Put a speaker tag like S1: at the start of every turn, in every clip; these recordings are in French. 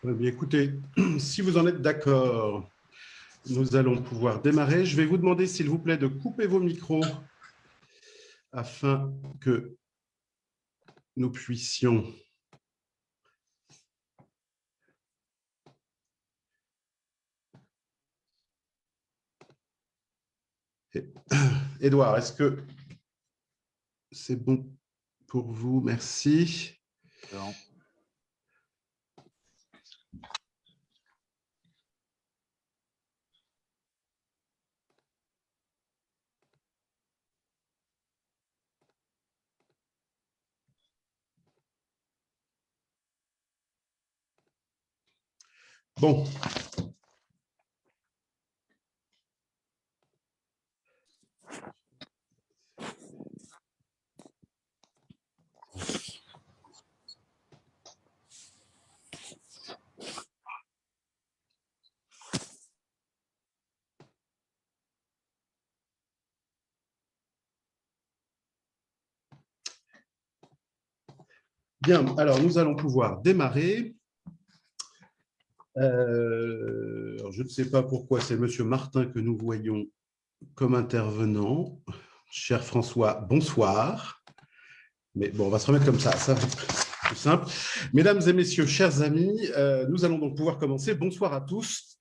S1: Bien, écoutez, si vous en êtes d'accord, nous allons pouvoir démarrer. Je vais vous demander, s'il vous plaît, de couper vos micros afin que nous puissions Édouard, est-ce que c'est bon pour vous? Merci.
S2: Non.
S1: Bon. Bien, alors nous allons pouvoir démarrer. Je ne sais pas pourquoi c'est Monsieur Martin que nous voyons comme intervenant. Cher François, bonsoir. Mais bon, on va se remettre comme ça va être plus simple. Mesdames et messieurs, chers amis, nous allons donc pouvoir commencer. Bonsoir à tous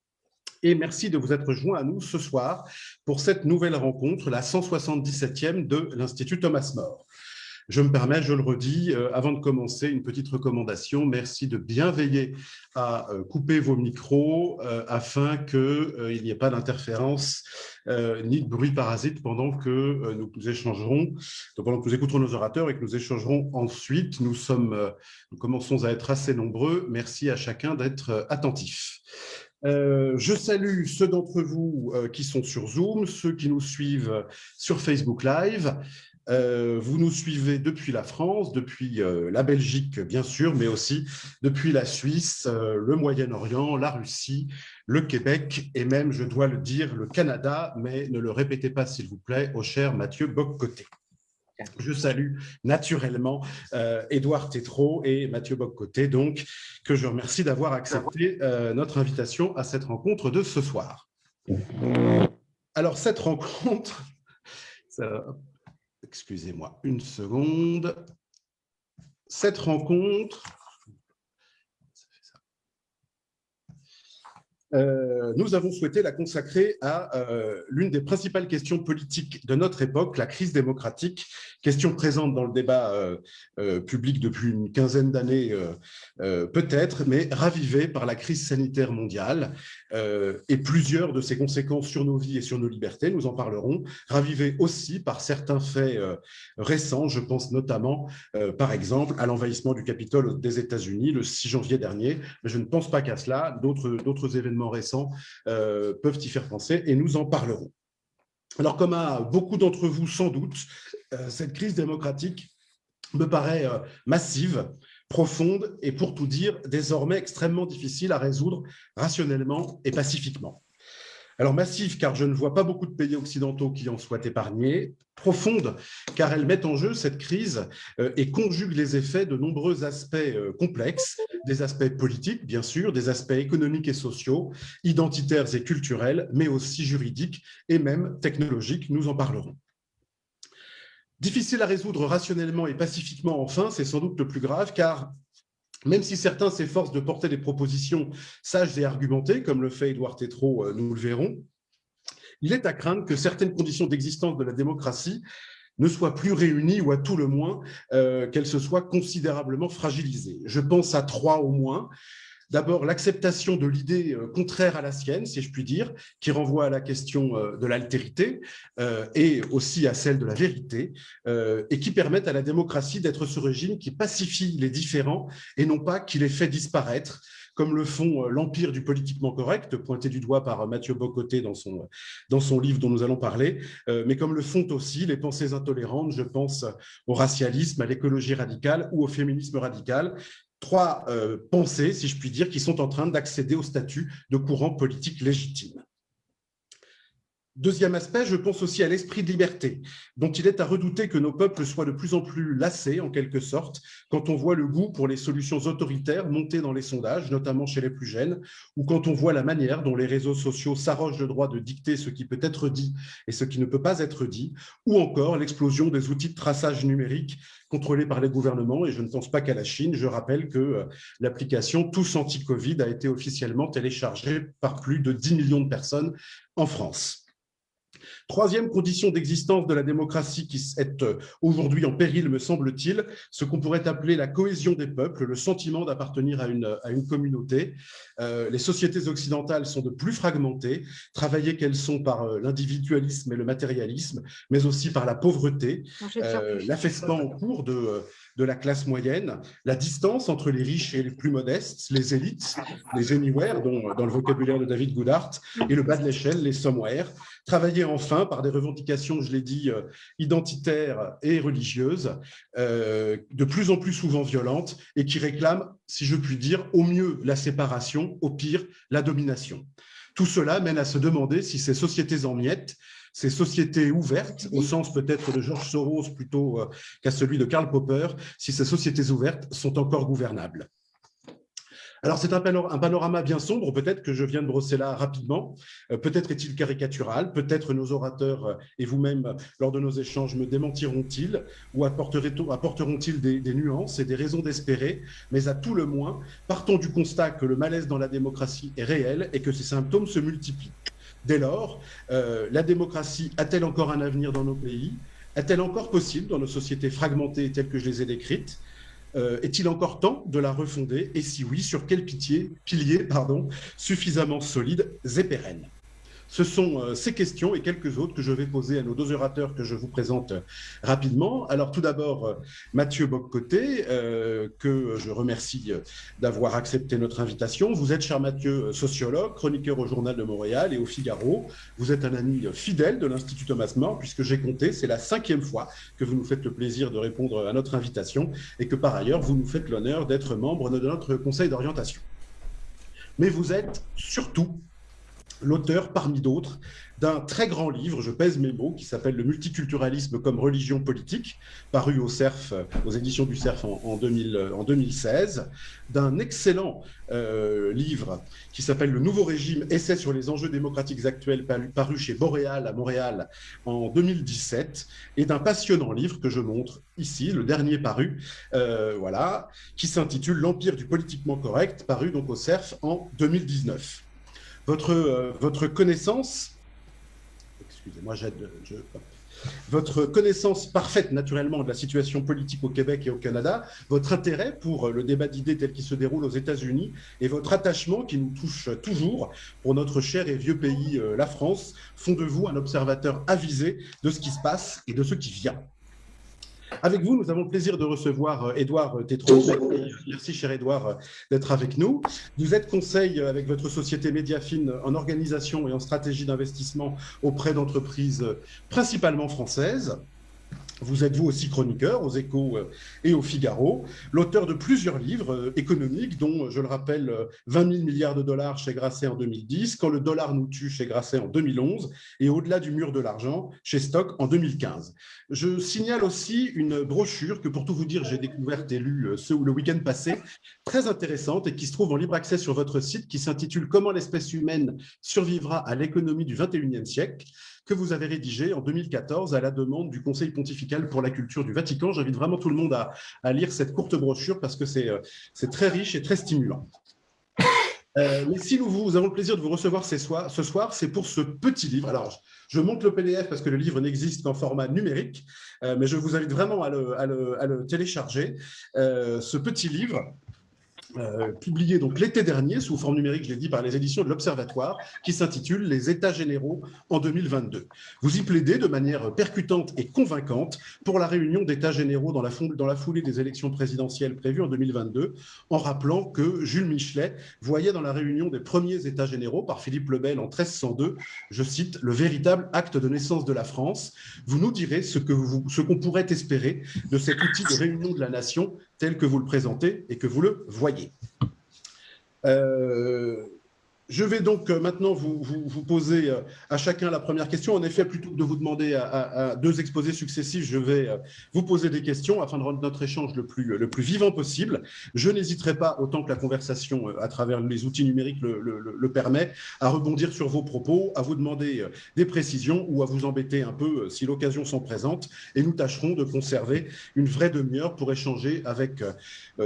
S1: et merci de vous être joints à nous ce soir pour cette nouvelle rencontre, la 177e de l'Institut Thomas More. Je me permets, je le redis, avant de commencer, une petite recommandation. Merci de bien veiller à couper vos micros afin qu'il n'y ait pas d'interférence ni de bruit parasite pendant que nous échangerons, pendant que nous écouterons nos orateurs et que nous échangerons ensuite. Nous commençons à être assez nombreux. Merci à chacun d'être attentif. Je salue ceux d'entre vous qui sont sur Zoom, ceux qui nous suivent sur Facebook Live. Vous nous suivez depuis la France, depuis la Belgique, bien sûr, mais aussi depuis la Suisse, le Moyen-Orient, la Russie, le Québec et même, je dois le dire, le Canada, mais ne le répétez pas, s'il vous plaît, au cher Mathieu Boccoté. Je salue naturellement Édouard Tétrault et Mathieu Boccoté, donc, que je remercie d'avoir accepté notre invitation à cette rencontre de ce soir. Alors, cette rencontre... Excusez-moi une seconde. Cette rencontre, nous avons souhaité la consacrer à l'une des principales questions politiques de notre époque, la crise démocratique, question présente dans le débat public depuis une quinzaine d'années peut-être, mais ravivée par la crise sanitaire mondiale et plusieurs de ses conséquences sur nos vies et sur nos libertés, nous en parlerons, ravivée aussi par certains faits récents, je pense notamment, par exemple, à l'envahissement du Capitole des États-Unis le 6 janvier dernier, mais je ne pense pas qu'à cela, d'autres événements récents peuvent y faire penser et nous en parlerons. Alors, comme à beaucoup d'entre vous sans doute, cette crise démocratique me paraît massive, profonde et pour tout dire, désormais extrêmement difficile à résoudre rationnellement et pacifiquement. Alors massive, car je ne vois pas beaucoup de pays occidentaux qui en soient épargnés. Profonde, car elle met en jeu cette crise et conjugue les effets de nombreux aspects complexes, des aspects politiques, bien sûr, des aspects économiques et sociaux, identitaires et culturels, mais aussi juridiques et même technologiques. Nous en parlerons. Difficile à résoudre rationnellement et pacifiquement, enfin, c'est sans doute le plus grave, car même si certains s'efforcent de porter des propositions sages et argumentées, comme le fait Édouard Tétrault, nous le verrons, il est à craindre que certaines conditions d'existence de la démocratie ne soient plus réunies ou à tout le moins qu'elles se soient considérablement fragilisées. Je pense à trois au moins. D'abord, l'acceptation de l'idée contraire à la sienne, si je puis dire, qui renvoie à la question de l'altérité et aussi à celle de la vérité, et qui permettent à la démocratie d'être ce régime qui pacifie les différends et non pas qui les fait disparaître, comme le font l'empire du politiquement correct, pointé du doigt par Mathieu Boccoté dans son livre dont nous allons parler, mais comme le font aussi les pensées intolérantes, je pense au racialisme, à l'écologie radicale ou au féminisme radical, trois pensées, si je puis dire, qui sont en train d'accéder au statut de courant politique légitime. Deuxième aspect, je pense aussi à l'esprit de liberté, dont il est à redouter que nos peuples soient de plus en plus lassés, en quelque sorte, quand on voit le goût pour les solutions autoritaires monter dans les sondages, notamment chez les plus jeunes, ou quand on voit la manière dont les réseaux sociaux s'arrogent le droit de dicter ce qui peut être dit et ce qui ne peut pas être dit, ou encore l'explosion des outils de traçage numérique contrôlés par les gouvernements. Et je ne pense pas qu'à la Chine. Je rappelle que l'application Tous Anti-Covid a été officiellement téléchargée par plus de 10 millions de personnes en France. Troisième condition d'existence de la démocratie qui est aujourd'hui en péril, me semble-t-il, ce qu'on pourrait appeler la cohésion des peuples, le sentiment d'appartenir à une communauté. Les sociétés occidentales sont de plus fragmentées, travaillées qu'elles sont par l'individualisme et le matérialisme, mais aussi par la pauvreté, l'affaissement en cours de la classe moyenne, la distance entre les riches et les plus modestes, les élites, les anywhere, dont dans le vocabulaire de David Goodhart, et le bas de l'échelle, les somewhere, travaillées enfin par des revendications, je l'ai dit, identitaires et religieuses, de plus en plus souvent violentes, et qui réclament, si je puis dire, au mieux la séparation, au pire la domination. Tout cela mène à se demander si ces sociétés en miettes, ces sociétés ouvertes, au sens peut-être de George Soros plutôt qu'à celui de Karl Popper, si ces sociétés ouvertes sont encore gouvernables. Alors, c'est un panorama bien sombre, peut-être que je viens de brosser là rapidement. Peut-être est-il caricatural, peut-être nos orateurs et vous-même, lors de nos échanges, me démentiront-ils ou apporteront-ils des nuances et des raisons d'espérer. Mais à tout le moins, partons du constat que le malaise dans la démocratie est réel et que ces symptômes se multiplient. Dès lors, la démocratie a-t-elle encore un avenir dans nos pays? Est-elle encore possible dans nos sociétés fragmentées telles que je les ai décrites? Est-il encore temps de la refonder? Et si oui, sur quels piliers suffisamment solides et pérennes? Ce sont ces questions et quelques autres que je vais poser à nos deux orateurs que je vous présente rapidement. Alors tout d'abord, Mathieu Boccoté, que je remercie d'avoir accepté notre invitation. Vous êtes, cher Mathieu, sociologue, chroniqueur au Journal de Montréal et au Figaro. Vous êtes un ami fidèle de l'Institut Thomas More, puisque j'ai compté, c'est la 5e fois que vous nous faites le plaisir de répondre à notre invitation et que par ailleurs, vous nous faites l'honneur d'être membre de notre conseil d'orientation. Mais vous êtes surtout l'auteur, parmi d'autres, d'un très grand livre, je pèse mes mots, qui s'appelle « Le multiculturalisme comme religion politique », paru au CERF, aux éditions du CERF en 2016, d'un excellent livre qui s'appelle « Le nouveau régime, essai sur les enjeux démocratiques actuels », paru chez Boréal à Montréal en 2017, et d'un passionnant livre que je montre ici, le dernier paru, voilà, qui s'intitule « L'empire du politiquement correct », paru donc au CERF en 2019. Votre connaissance, excusez-moi, votre connaissance parfaite naturellement de la situation politique au Québec et au Canada, votre intérêt pour le débat d'idées tel qu'il se déroule aux États-Unis et votre attachement qui nous touche toujours pour notre cher et vieux pays, la France, font de vous un observateur avisé de ce qui se passe et de ce qui vient. Avec vous, nous avons le plaisir de recevoir Édouard Tétrault. Merci, cher Édouard, d'être avec nous. Vous êtes conseil avec votre société Mediafine en organisation et en stratégie d'investissement auprès d'entreprises principalement françaises. Vous êtes vous aussi chroniqueur aux Échos et au Figaro, l'auteur de plusieurs livres économiques, dont, je le rappelle, 20 000 milliards de dollars chez Grasset en 2010, Quand le dollar nous tue chez Grasset en 2011 et Au-delà du mur de l'argent chez Stock en 2015. Je signale aussi une brochure que, pour tout vous dire, j'ai découverte et lue le week-end passé, très intéressante et qui se trouve en libre accès sur votre site, qui s'intitule « Comment l'espèce humaine survivra à l'économie du 21e siècle », que vous avez rédigé en 2014 à la demande du Conseil pontifical pour la culture du Vatican. J'invite vraiment tout le monde à lire cette courte brochure parce que c'est très riche et très stimulant. Mais si nous avons le plaisir de vous recevoir ce soir, c'est pour ce petit livre. Alors, je monte le PDF parce que le livre n'existe qu'en format numérique, mais je vous invite vraiment à le télécharger. Ce petit livre, publié donc l'été dernier sous forme numérique, je l'ai dit, par les éditions de l'Observatoire, qui s'intitule « Les États généraux en 2022 ». Vous y plaidez de manière percutante et convaincante pour la réunion d'États généraux dans la foulée des élections présidentielles prévues en 2022, en rappelant que Jules Michelet voyait dans la réunion des premiers États généraux par Philippe le Bel en 1302, je cite, « le véritable acte de naissance de la France ». Vous nous direz ce qu'on pourrait espérer de cet outil de réunion de la nation tel que vous le présentez et que vous le voyez. Je vais donc maintenant vous poser à chacun la première question. En effet, plutôt que de vous demander à deux exposés successifs, je vais vous poser des questions afin de rendre notre échange le plus vivant possible. Je n'hésiterai pas, autant que la conversation à travers les outils numériques le permet, à rebondir sur vos propos, à vous demander des précisions ou à vous embêter un peu si l'occasion s'en présente. Et nous tâcherons de conserver une vraie demi-heure pour échanger avec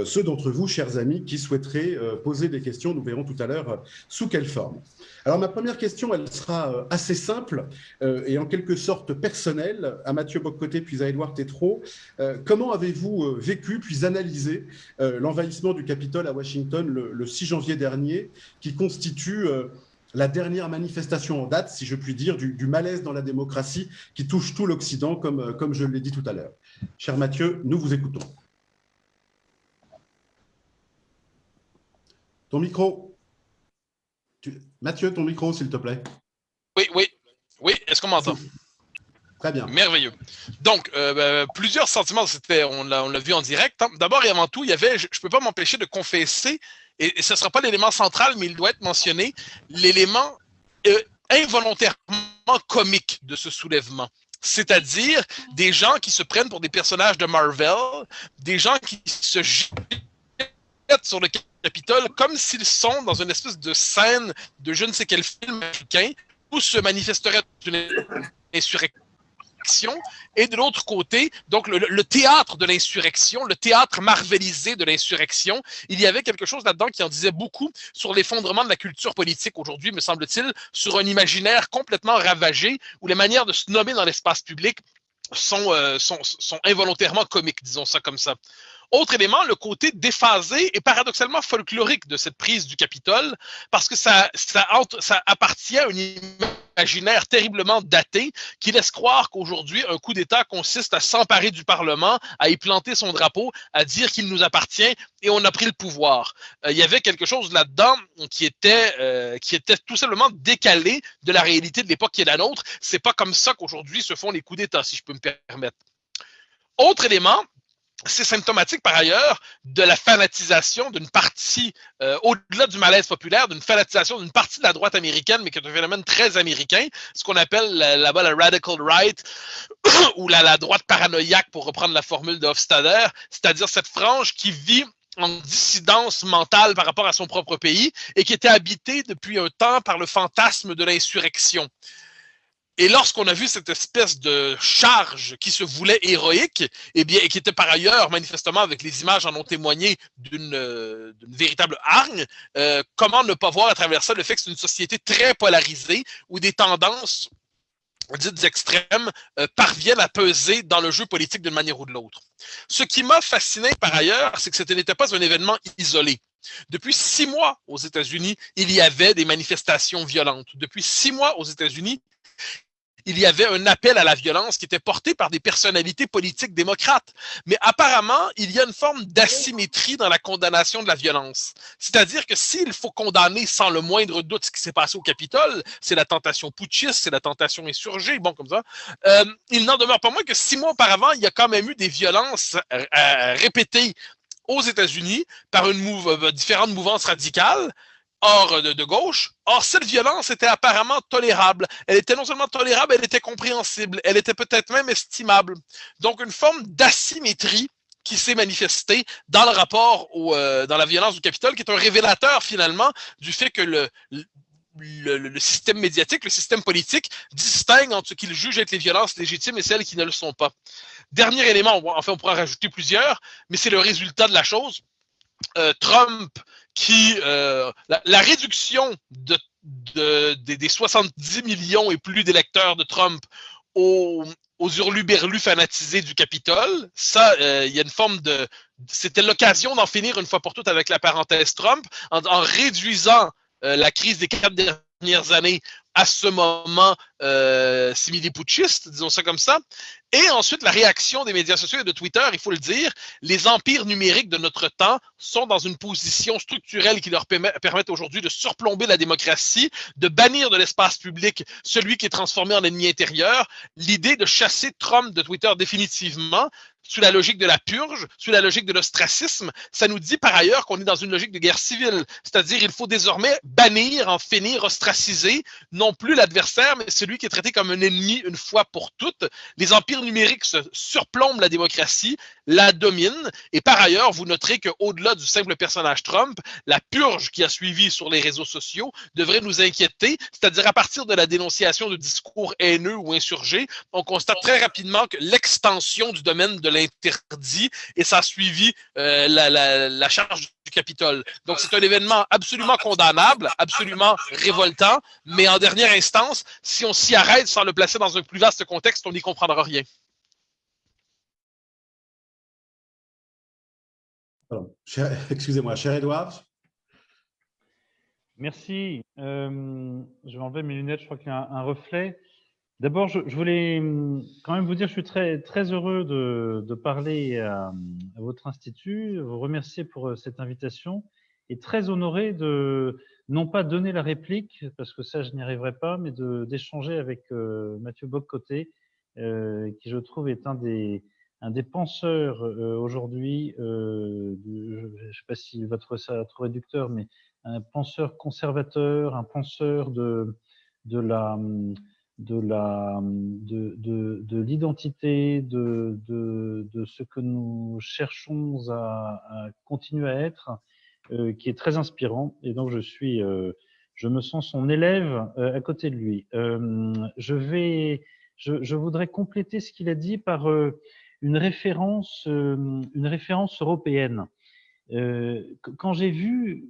S1: ceux d'entre vous, chers amis, qui souhaiteraient poser des questions. Nous verrons tout à l'heure sous quelle forme. Alors, ma première question, elle sera assez simple et en quelque sorte personnelle à Mathieu Boccoté puis à Édouard Tétrault. Comment avez-vous vécu puis analysé l'envahissement du Capitole à Washington le 6 janvier dernier, qui constitue la dernière manifestation en date, si je puis dire, du malaise dans la démocratie qui touche tout l'Occident, comme je l'ai dit tout à l'heure. Cher Mathieu, nous vous écoutons. Ton micro. Mathieu, ton micro, s'il te plaît.
S2: Oui. Est-ce qu'on m'entend?
S1: Très bien.
S2: Merveilleux. Donc, plusieurs sentiments, on l'a vu en direct. D'abord et avant tout, je ne peux pas m'empêcher de confesser, et ce ne sera pas l'élément central, mais il doit être mentionné, l'élément involontairement comique de ce soulèvement. C'est-à-dire des gens qui se prennent pour des personnages de Marvel, des gens qui se jettent sur le Capitole comme s'ils sont dans une espèce de scène de je ne sais quel film américain où se manifesterait une insurrection, et de l'autre côté, donc le théâtre de l'insurrection, le théâtre marvelisé de l'insurrection, il y avait quelque chose là-dedans qui en disait beaucoup sur l'effondrement de la culture politique aujourd'hui, me semble-t-il, sur un imaginaire complètement ravagé où les manières de se nommer dans l'espace public sont involontairement comiques, disons ça comme ça. Autre élément, le côté déphasé et paradoxalement folklorique de cette prise du Capitole, parce que ça appartient à un imaginaire terriblement daté qui laisse croire qu'aujourd'hui, un coup d'État consiste à s'emparer du Parlement, à y planter son drapeau, à dire qu'il nous appartient et on a pris le pouvoir. Il y avait quelque chose là-dedans qui était tout simplement décalé de la réalité de l'époque qui est la nôtre. C'est pas comme ça qu'aujourd'hui se font les coups d'État, si je peux me permettre. Autre élément, c'est symptomatique par ailleurs de la fanatisation d'une partie, au-delà du malaise populaire, d'une fanatisation d'une partie de la droite américaine, mais qui est un phénomène très américain, ce qu'on appelle là-bas la radical right, ou la droite paranoïaque, pour reprendre la formule de Hofstadter, c'est-à-dire cette frange qui vit en dissidence mentale par rapport à son propre pays et qui était habitée depuis un temps par le fantasme de l'insurrection. Et lorsqu'on a vu cette espèce de charge qui se voulait héroïque, et qui était par ailleurs, manifestement, avec les images en ont témoigné, d'une véritable hargne, comment ne pas voir à travers ça le fait que c'est une société très polarisée, où des tendances dites extrêmes parviennent à peser dans le jeu politique d'une manière ou de l'autre. Ce qui m'a fasciné par ailleurs, c'est que ce n'était pas un événement isolé. Depuis 6 mois aux États-Unis, il y avait des manifestations violentes. Depuis 6 mois aux États-Unis, il y avait un appel à la violence qui était porté par des personnalités politiques démocrates. Mais apparemment, il y a une forme d'asymétrie dans la condamnation de la violence. C'est-à-dire que s'il faut condamner sans le moindre doute ce qui s'est passé au Capitole, c'est la tentation putschiste, c'est la tentation insurgée, bon comme ça, il n'en demeure pas moins que 6 mois auparavant, il y a quand même eu des violences répétées aux États-Unis par différentes mouvances radicales, hors de gauche. Or, cette violence était apparemment tolérable. Elle était non seulement tolérable, elle était compréhensible. Elle était peut-être même estimable. Donc, une forme d'asymétrie qui s'est manifestée dans le rapport dans la violence du Capitole, qui est un révélateur, finalement, du fait que le système médiatique, le système politique, distingue entre ce qu'il juge être les violences légitimes et celles qui ne le sont pas. Dernier élément, enfin, on pourra rajouter plusieurs, mais c'est le résultat de la chose. Trump qui la réduction des 70 millions et plus d'électeurs de Trump aux hurluberlus fanatisés du Capitole, ça, il y a une forme de... C'était l'occasion d'en finir une fois pour toutes avec la parenthèse Trump, en réduisant la crise des 4 dernières années à ce moment simili-putschiste, disons ça comme ça. Et ensuite, la réaction des médias sociaux et de Twitter, il faut le dire, les empires numériques de notre temps sont dans une position structurelle qui leur permettent aujourd'hui de surplomber la démocratie, de bannir de l'espace public celui qui est transformé en ennemi intérieur. L'idée de chasser Trump de Twitter définitivement, sous la logique de la purge, sous la logique de l'ostracisme, ça nous dit par ailleurs qu'on est dans une logique de guerre civile. C'est-à-dire il faut désormais bannir, en finir, ostraciser, non plus l'adversaire, mais celui qui est traité comme un ennemi une fois pour toutes. Les empires numériques se surplombent la démocratie, la dominent, et par ailleurs, vous noterez qu'au-delà du simple personnage Trump, la purge qui a suivi sur les réseaux sociaux devrait nous inquiéter, c'est-à-dire à partir de la dénonciation de discours haineux ou insurgés, on constate très rapidement que l'extension du domaine de l'interdit et ça a suivi la charge du Capitole. Donc c'est un événement absolument condamnable, absolument révoltant, mais en dernière instance, si on s'y arrête sans le placer dans un plus vaste contexte, on n'y comprendra rien.
S1: Excusez-moi, cher Edouard.
S3: Merci. Je vais enlever mes lunettes, je crois qu'il y a un reflet. D'abord, je voulais quand même vous dire que je suis très, très heureux de parler à votre institut, vous remercier pour cette invitation et très honoré de non pas donner la réplique, parce que ça, je n'y arriverai pas, mais d'échanger avec Mathieu Bock-Côté, qui je trouve est un des penseurs aujourd'hui, je ne sais pas si ça va être réducteur, mais un penseur conservateur, un penseur de l'identité, de ce que nous cherchons à continuer à être, qui est très inspirant. Et donc, je me sens son élève à côté de lui. Je voudrais compléter ce qu'il a dit par une référence européenne. Quand j'ai vu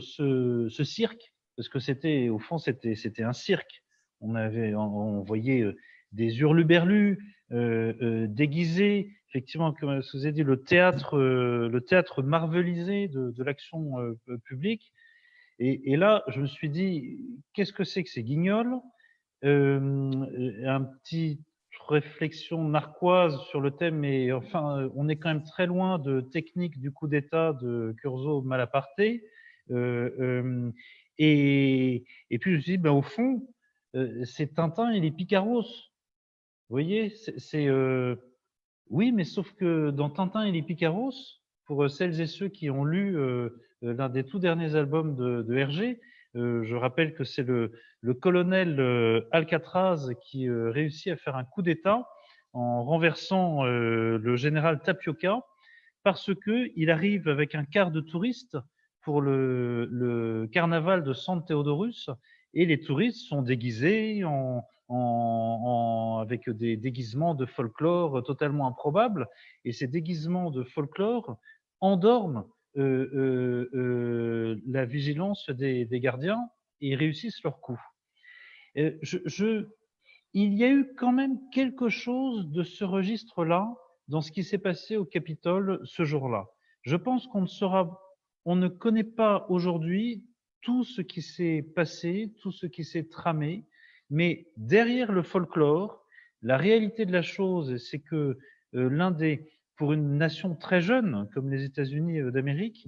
S3: ce cirque, parce que au fond, c'était un cirque. On voyait des hurluberlus déguisés, effectivement, comme je vous ai dit, le théâtre marvelisé de l'action publique. Et là, je me suis dit, qu'est-ce que c'est que ces guignols? Un petit réflexion narquoise sur le thème, mais enfin, on est quand même très loin de technique du coup d'État de Curzo Malaparte. Et puis je me suis dit, ben, au fond, c'est Tintin et les Picaros. Vous voyez, oui, mais sauf que dans Tintin et les Picaros, pour celles et ceux qui ont lu l'un des tout derniers albums de Hergé, je rappelle que c'est le colonel Alcatraz qui réussit à faire un coup d'État en renversant le général Tapioca parce que il arrive avec un quart de touristes pour le carnaval de San Theodorus et les touristes sont déguisés avec des déguisements de folklore totalement improbables et ces déguisements de folklore endorment la vigilance des gardiens et réussissent leur coup. Il y a eu quand même quelque chose de ce registre-là dans ce qui s'est passé au Capitole ce jour-là. Je pense on ne connaît pas aujourd'hui tout ce qui s'est passé, tout ce qui s'est tramé, mais derrière le folklore, la réalité de la chose, c'est que pour une nation très jeune comme les États-Unis d'Amérique,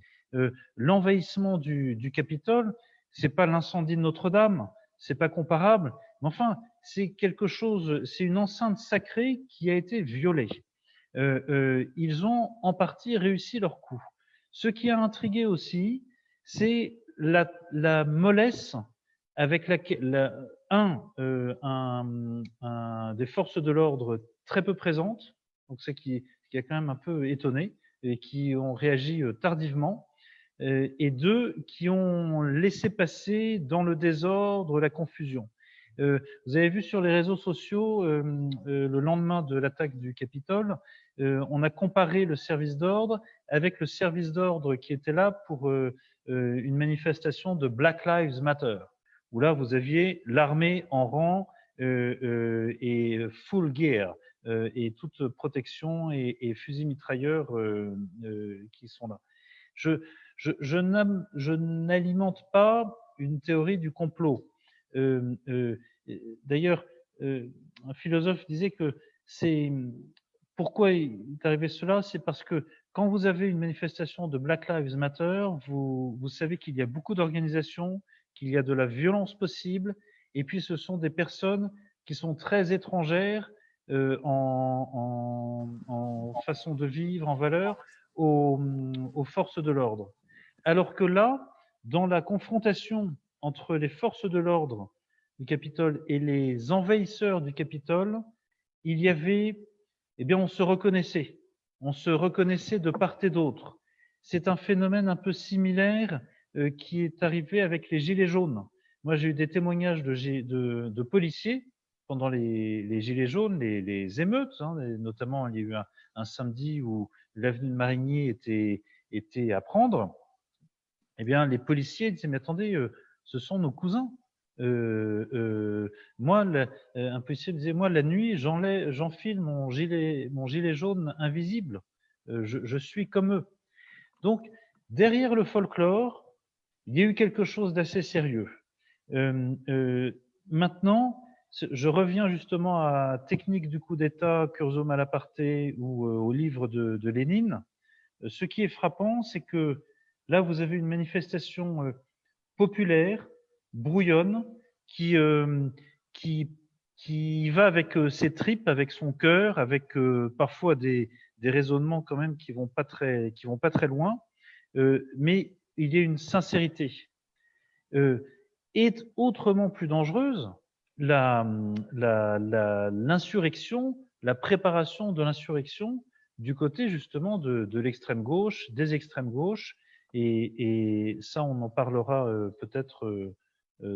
S3: l'envahissement du Capitole, c'est pas l'incendie de Notre-Dame, c'est pas comparable, mais enfin, c'est une enceinte sacrée qui a été violée. Ils ont en partie réussi leur coup. Ce qui a intrigué aussi, c'est la mollesse avec laquelle des forces de l'ordre très peu présentes, donc ce qui a quand même un peu étonné, et qui ont réagi tardivement, et deux, qui ont laissé passer dans le désordre la confusion. Vous avez vu sur les réseaux sociaux, le lendemain de l'attaque du Capitole, on a comparé le service d'ordre avec le service d'ordre qui était là pour une manifestation de Black Lives Matter, où là, vous aviez l'armée en rang et full gear, et toute protection et fusils mitrailleurs qui sont là. Je n'alimente pas une théorie du complot. D'ailleurs, un philosophe disait que pourquoi il est arrivé cela, c'est parce que quand vous avez une manifestation de Black Lives Matter, vous savez qu'il y a beaucoup d'organisations, qu'il y a de la violence possible, et puis ce sont des personnes qui sont très étrangères en façon de vivre, en valeur, aux forces de l'ordre. Alors que là, dans la confrontation entre les forces de l'ordre du Capitole et les envahisseurs du Capitole, il y avait, eh bien, on se reconnaissait de part et d'autre. C'est un phénomène un peu similaire qui est arrivé avec les Gilets jaunes. Moi, j'ai eu des témoignages de policiers pendant les Gilets jaunes, les émeutes, hein, notamment il y a eu un samedi où l'avenue de Marigny était à prendre. Eh bien, les policiers disaient, mais attendez, ce sont nos cousins. Moi, un policier me disait, moi, la nuit, j'enfile mon gilet jaune invisible. Je suis comme eux. Donc, derrière le folklore, il y a eu quelque chose d'assez sérieux. Maintenant, je reviens justement à Technique du coup d'État, Curzon Malaparte ou au livre de Lénine. Ce qui est frappant, c'est que là, vous avez une manifestation populaire, brouillonne, qui va avec ses tripes, avec son cœur, avec parfois des raisonnements quand même qui vont pas très loin, mais il y a une sincérité. Est autrement plus dangereuse l'insurrection, la préparation de l'insurrection du côté justement de l'extrême gauche, des extrêmes gauches, et ça on en parlera peut-être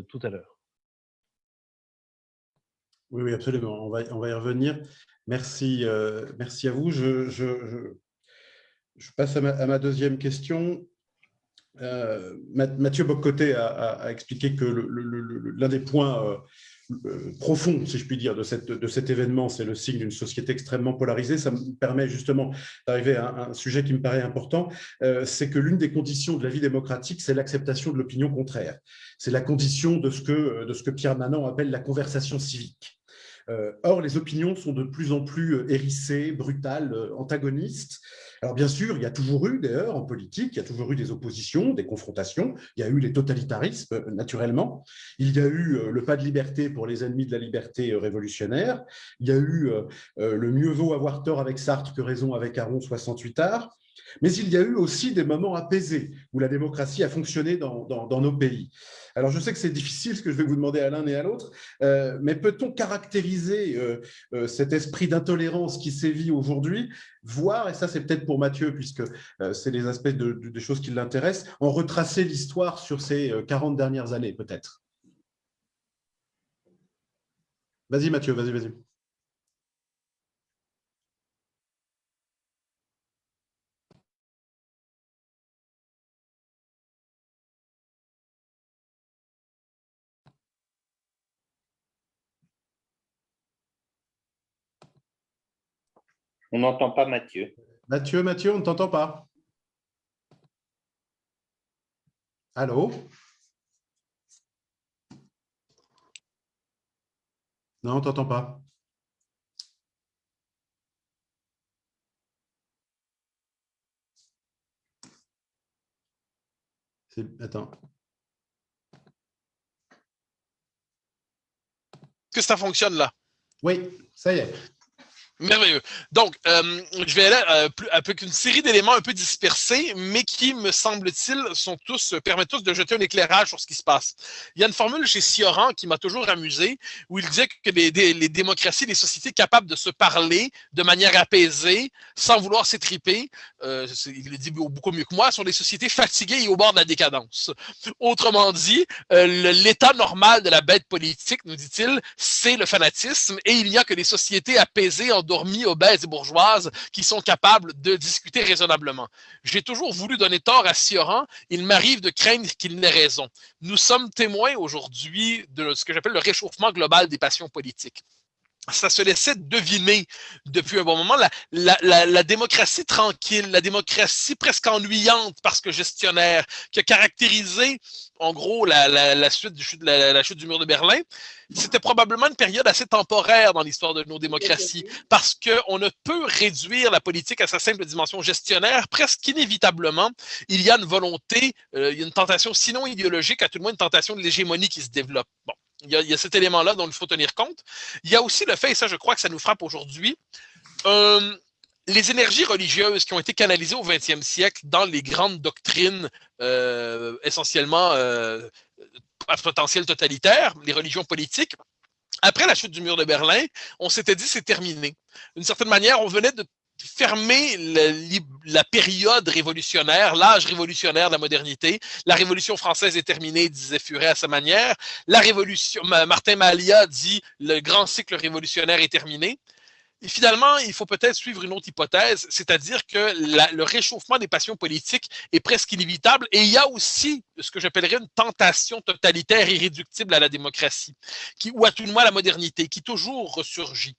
S3: tout à l'heure.
S1: Oui, oui, absolument. On va y revenir. Merci, merci à vous. Je passe à ma deuxième question. Mathieu Bock-Côté a expliqué que l'un des points profonds, si je puis dire, de cet événement, c'est le signe d'une société extrêmement polarisée. Ça me permet justement d'arriver à un sujet qui me paraît important, c'est que l'une des conditions de la vie démocratique, c'est l'acceptation de l'opinion contraire. C'est la condition de ce que Pierre Manant appelle la conversation civique. Or, les opinions sont de plus en plus hérissées, brutales, antagonistes. Alors bien sûr, il y a toujours eu d'ailleurs en politique, il y a toujours eu des oppositions, des confrontations, il y a eu les totalitarismes naturellement, il y a eu le pas de liberté pour les ennemis de la liberté révolutionnaire, il y a eu le mieux vaut avoir tort avec Sartre que raison avec Aron 68 arts, mais il y a eu aussi des moments apaisés où la démocratie a fonctionné dans nos pays. Alors, je sais que c'est difficile ce que je vais vous demander à l'un et à l'autre, mais peut-on caractériser cet esprit d'intolérance qui sévit aujourd'hui, voire, et ça c'est peut-être pour Mathieu, puisque c'est les aspects des choses qui l'intéressent, en retracer l'histoire sur ces 40 dernières années, peut-être. Vas-y Mathieu, vas-y.
S4: On n'entend pas Mathieu.
S1: Mathieu, on ne t'entend pas. Allô? Non, on ne t'entend pas. Attends.
S2: Est-ce que ça fonctionne là?
S1: Oui, ça y est.
S2: Merveilleux. Donc, je vais aller avec une série d'éléments un peu dispersés, mais qui, me semble-t-il, permettent tous de jeter un éclairage sur ce qui se passe. Il y a une formule chez Cioran qui m'a toujours amusé, où il disait que les démocraties, les sociétés capables de se parler de manière apaisée, sans vouloir s'étriper, il le dit beaucoup mieux que moi, sont des sociétés fatiguées et au bord de la décadence. Autrement dit, l'état normal de la bête politique, nous dit-il, c'est le fanatisme, et il n'y a que les sociétés apaisées, endormies, obèses et bourgeoises qui sont capables de discuter raisonnablement. J'ai toujours voulu donner tort à Cioran. Il m'arrive de craindre qu'il n'ait raison. Nous sommes témoins aujourd'hui de ce que j'appelle le réchauffement global des passions politiques. Ça se laissait deviner depuis un bon moment. La démocratie tranquille, la démocratie presque ennuyante parce que gestionnaire, qui a caractérisé en gros la chute du mur de Berlin, c'était probablement une période assez temporaire dans l'histoire de nos démocraties parce qu'on ne peut réduire la politique à sa simple dimension gestionnaire. Presque inévitablement, il y a une volonté, il y a une tentation sinon idéologique, à tout le moins une tentation de l'hégémonie qui se développe. Bon. Il y a cet élément-là dont il faut tenir compte. Il y a aussi le fait, et ça, je crois que ça nous frappe aujourd'hui, les énergies religieuses qui ont été canalisées au 20e siècle dans les grandes doctrines essentiellement à potentiel totalitaire, les religions politiques. Après la chute du mur de Berlin, on s'était dit c'est terminé. D'une certaine manière, on venait de fermer la période révolutionnaire, l'âge révolutionnaire de la modernité. La Révolution française est terminée, disait Furet à sa manière. La Révolution, Martin Malia dit le grand cycle révolutionnaire est terminé. Et finalement, il faut peut-être suivre une autre hypothèse, c'est-à-dire que le réchauffement des passions politiques est presque inévitable et il y a aussi ce que j'appellerais une tentation totalitaire irréductible à la démocratie, ou à tout le moins à la modernité, qui toujours ressurgit.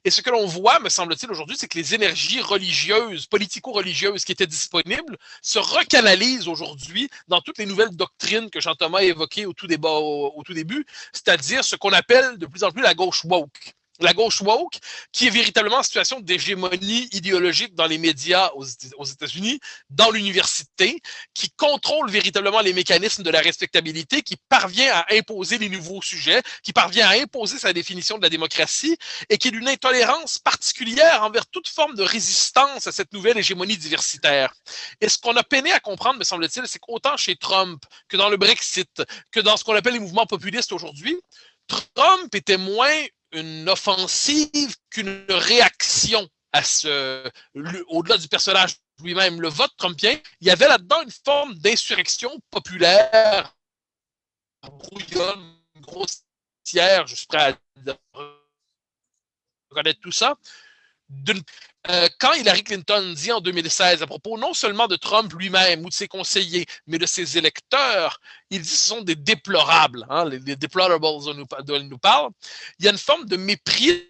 S2: Et ce que l'on voit, me semble-t-il, aujourd'hui, c'est que les énergies religieuses, politico-religieuses qui étaient disponibles se recanalisent aujourd'hui dans toutes les nouvelles doctrines que Jean-Thomas a évoquées au tout début, c'est-à-dire ce qu'on appelle de plus en plus la gauche woke. La gauche woke, qui est véritablement en situation d'hégémonie idéologique dans les médias aux États-Unis, dans l'université, qui contrôle véritablement les mécanismes de la respectabilité, qui parvient à imposer les nouveaux sujets, qui parvient à imposer sa définition de la démocratie et qui est d'une intolérance particulière envers toute forme de résistance à cette nouvelle hégémonie diversitaire. Et ce qu'on a peiné à comprendre, me semble-t-il, c'est qu'autant chez Trump que dans le Brexit, que dans ce qu'on appelle les mouvements populistes aujourd'hui, Trump était moins une offensive qu'une réaction à au-delà du personnage lui-même, le vote trumpien, il y avait là-dedans une forme d'insurrection populaire, brouillonne, grossière, je suis prêt à reconnaître tout ça. Quand Hillary Clinton dit en 2016 à propos non seulement de Trump lui-même ou de ses conseillers, mais de ses électeurs, il dit que ce sont des déplorables, hein, les deplorables dont elle nous parle. Il y a une forme de mépris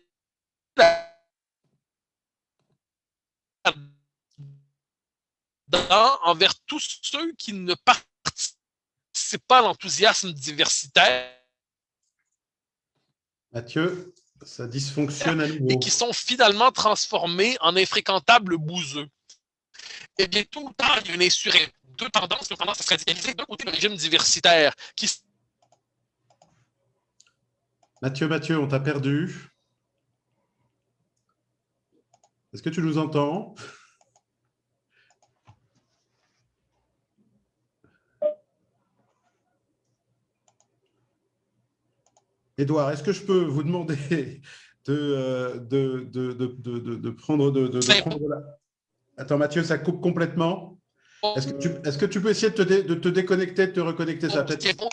S2: envers tous ceux qui ne participent pas à l'enthousiasme diversitaire.
S1: Mathieu, ça dysfonctionne à nouveau.
S2: Et qui sont finalement transformés en infréquentables bouseux. Et bien, tout le temps, il y a une insurrection, deux tendances qui ont tendance à se radicaliser. D'un côté, le régime diversitaire qui...
S1: Mathieu, on t'a perdu. Est-ce que tu nous entends? Édouard, est-ce que je peux vous demander de prendre la... Attends, Mathieu, ça coupe complètement. Est-ce que tu peux essayer de te déconnecter, de te reconnecter ça peut-être...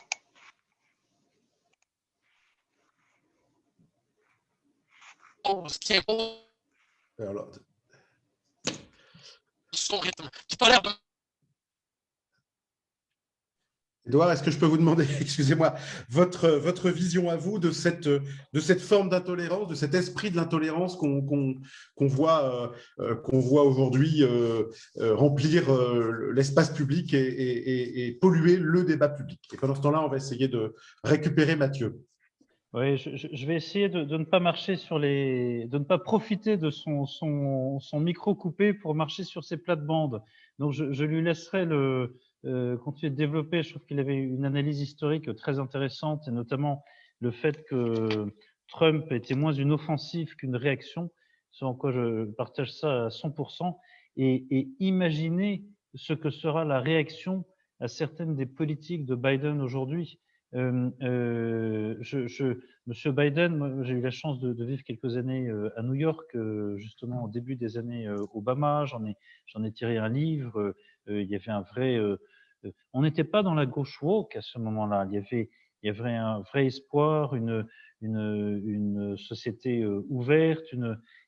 S1: Alors,
S2: son rythme, qui pas l'air de...
S1: Édouard, est-ce que je peux vous demander, excusez-moi, votre vision à vous de cette forme d'intolérance, de cet esprit de l'intolérance qu'on voit aujourd'hui remplir l'espace public et polluer le débat public. Et pendant ce temps-là, on va essayer de récupérer Mathieu.
S3: Oui, je vais essayer de ne pas marcher de ne pas profiter de son micro coupé pour marcher sur ses plates-bandes. Donc, je lui laisserai continuer de développer. Je trouve qu'il avait une analyse historique très intéressante et notamment le fait que Trump était moins une offensive qu'une réaction, ce en quoi je partage ça à 100%, et imaginer ce que sera la réaction à certaines des politiques de Biden aujourd'hui. Monsieur Biden, j'ai eu la chance de vivre quelques années à New York, justement au début des années Obama. J'en ai tiré un livre. Il y avait un vrai. On n'était pas dans la gauche woke à ce moment-là. Il y avait un vrai espoir, une société ouverte.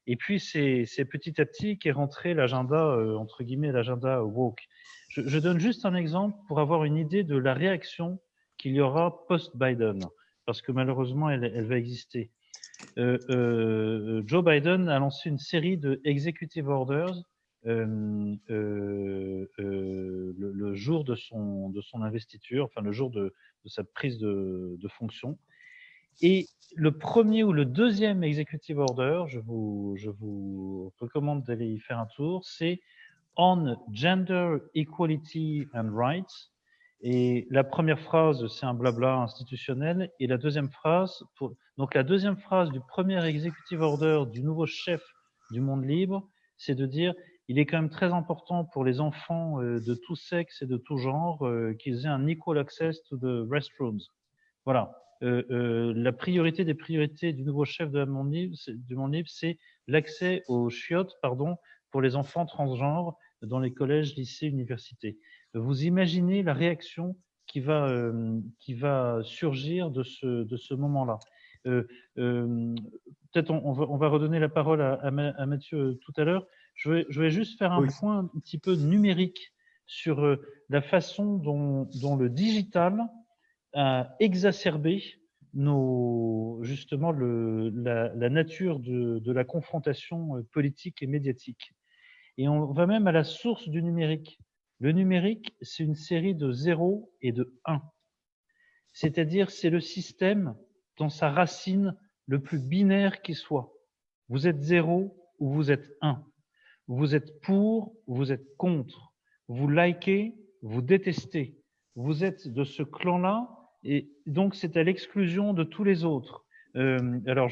S3: Et puis c'est petit à petit qu'est rentré l'agenda entre guillemets l'agenda woke. Je donne juste un exemple pour avoir une idée de la réaction qu'il y aura post-Biden, parce que malheureusement, elle va exister. Joe Biden a lancé une série de executive orders le jour de son investiture, enfin le jour de sa prise de fonction. Et le premier ou le deuxième executive order, je vous recommande d'aller y faire un tour, c'est On Gender Equality and Rights. Et la première phrase, c'est un blabla institutionnel. Et la deuxième phrase, donc la deuxième phrase du premier executive order du nouveau chef du monde libre, c'est de dire il est quand même très important pour les enfants de tout sexe et de tout genre qu'ils aient un equal access to the restrooms. Voilà. La priorité des priorités du nouveau chef du monde libre, c'est l'accès aux chiottes, pour les enfants transgenres dans les collèges, lycées, universités. Vous imaginez la réaction qui va surgir de ce moment-là. Peut-être on va redonner la parole à Mathieu tout à l'heure. Je vais juste faire un point un petit peu numérique sur la façon dont le digital a exacerbé justement la nature de la confrontation politique et médiatique. Et on va même à la source du numérique. Le numérique, c'est une série de 0 et de 1. C'est-à-dire, c'est le système dans sa racine le plus binaire qui soit. Vous êtes 0 ou vous êtes 1. Vous êtes pour ou vous êtes contre. Vous likez, vous détestez. Vous êtes de ce clan-là et donc c'est à l'exclusion de tous les autres. Alors,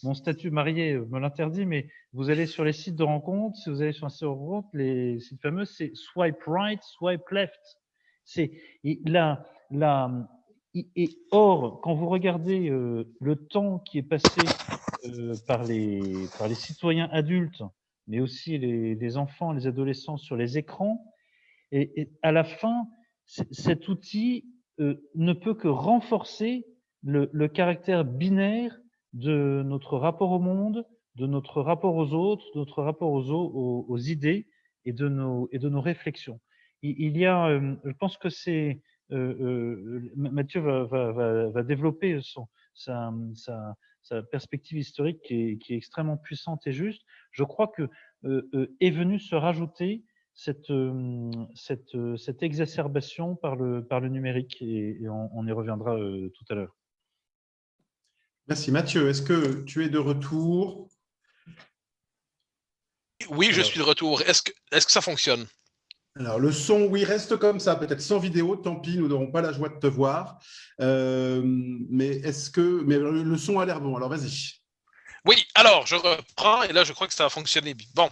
S3: mon statut marié me l'interdit, mais vous allez sur les sites de rencontres, si vous allez sur un site de rencontres, les sites fameux, c'est swipe right, swipe left. Or, quand vous regardez le temps qui est passé par les citoyens adultes, mais aussi les enfants, les adolescents sur les écrans, et à la fin, cet outil ne peut que renforcer le caractère binaire de notre rapport au monde, de notre rapport aux autres, de notre rapport aux idées et de nos réflexions. Il y a, je pense que c'est Mathieu va développer sa perspective historique qui est extrêmement puissante et juste. Je crois que est venu se rajouter cette exacerbation par le numérique et on y reviendra tout à l'heure.
S1: Merci Mathieu. Est-ce que tu es de retour?
S2: Oui, je suis de retour. Est-ce que ça fonctionne?
S1: Alors, le son, oui, reste comme ça, peut-être sans vidéo, tant pis, nous n'aurons pas la joie de te voir. Mais le son a l'air bon, alors vas-y.
S2: Oui, alors, je reprends, et là, je crois que ça a fonctionné. Bon.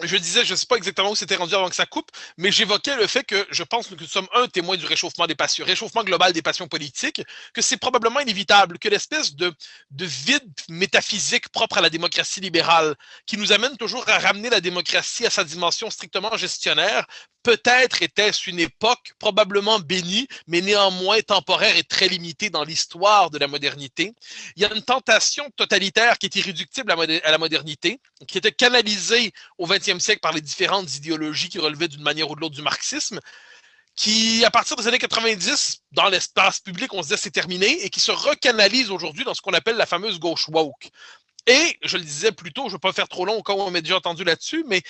S2: Je disais, je ne sais pas exactement où c'était rendu avant que ça coupe, mais j'évoquais le fait que je pense que nous sommes un témoin du réchauffement des passions, réchauffement global des passions politiques, que c'est probablement inévitable, que l'espèce de vide métaphysique propre à la démocratie libérale, qui nous amène toujours à ramener la démocratie à sa dimension strictement gestionnaire, peut-être était-ce une époque probablement bénie, mais néanmoins temporaire et très limitée dans l'histoire de la modernité. Il y a une tentation totalitaire qui est irréductible à la modernité, qui était canalisée au XXe siècle par les différentes idéologies qui relevaient d'une manière ou de l'autre du marxisme, qui, à partir des années 90, dans l'espace public, on se disait c'est terminé, et qui se recanalise aujourd'hui dans ce qu'on appelle la fameuse gauche woke. Et, je le disais plus tôt, je ne vais pas faire trop long au cas où on m'a déjà entendu là-dessus, mais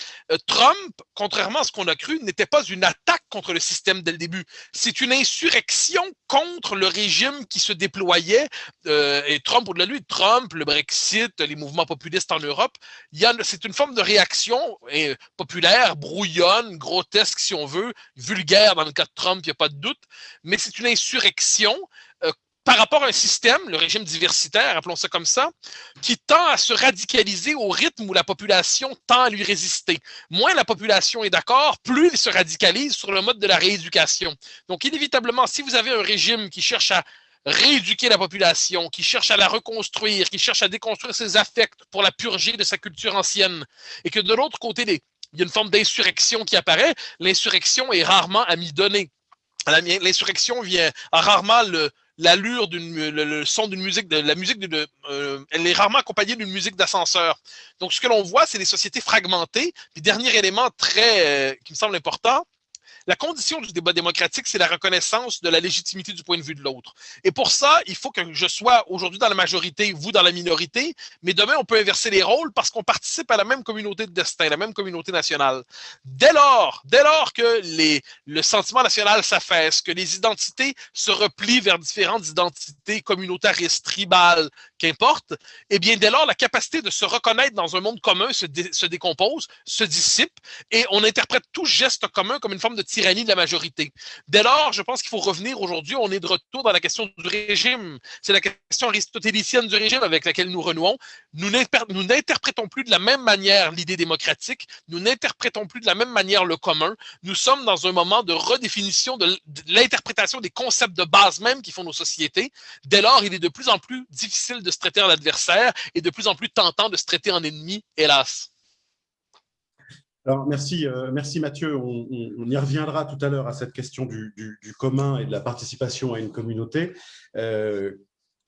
S2: Trump, contrairement à ce qu'on a cru, n'était pas une attaque contre le système dès le début. C'est une insurrection contre le régime qui se déployait. Et Trump, au-delà de lui, Trump, le Brexit, les mouvements populistes en Europe, c'est une forme de réaction populaire, brouillonne, grotesque si on veut, vulgaire dans le cas de Trump, il n'y a pas de doute, mais c'est une insurrection par rapport à un système, le régime diversitaire, appelons ça comme ça, qui tend à se radicaliser au rythme où la population tend à lui résister. Moins la population est d'accord, plus il se radicalise sur le mode de la rééducation. Donc, inévitablement, si vous avez un régime qui cherche à rééduquer la population, qui cherche à la reconstruire, qui cherche à déconstruire ses affects pour la purger de sa culture ancienne, et que de l'autre côté, il y a une forme d'insurrection qui apparaît, l'insurrection est rarement amidonnée. L'insurrection a rarement l'allure le son d'une musique, elle est rarement accompagnée d'une musique d'ascenseur. Donc, ce que l'on voit, c'est des sociétés fragmentées. Puis, dernier élément qui me semble important, la condition du débat démocratique, c'est la reconnaissance de la légitimité du point de vue de l'autre. Et pour ça, il faut que je sois aujourd'hui dans la majorité, vous dans la minorité, mais demain, on peut inverser les rôles parce qu'on participe à la même communauté de destin, la même communauté nationale. Dès lors que le sentiment national s'affaisse, que les identités se replient vers différentes identités communautaristes, tribales, qu'importe, eh bien, dès lors, la capacité de se reconnaître dans un monde commun se décompose, se dissipe, et on interprète tout geste commun comme une forme forme de tyrannie de la majorité. Dès lors, je pense qu'il faut revenir aujourd'hui, on est de retour dans la question du régime. C'est la question aristotélicienne du régime avec laquelle nous renouons. Nous n'interprétons plus de la même manière l'idée démocratique, nous n'interprétons plus de la même manière le commun. Nous sommes dans un moment de redéfinition de l'interprétation des concepts de base même qui font nos sociétés. Dès lors, il est de plus en plus difficile de se traiter en adversaire et de plus en plus tentant de se traiter en ennemi, hélas.
S1: Alors, merci Mathieu. On y reviendra tout à l'heure à cette question du commun et de la participation à une communauté.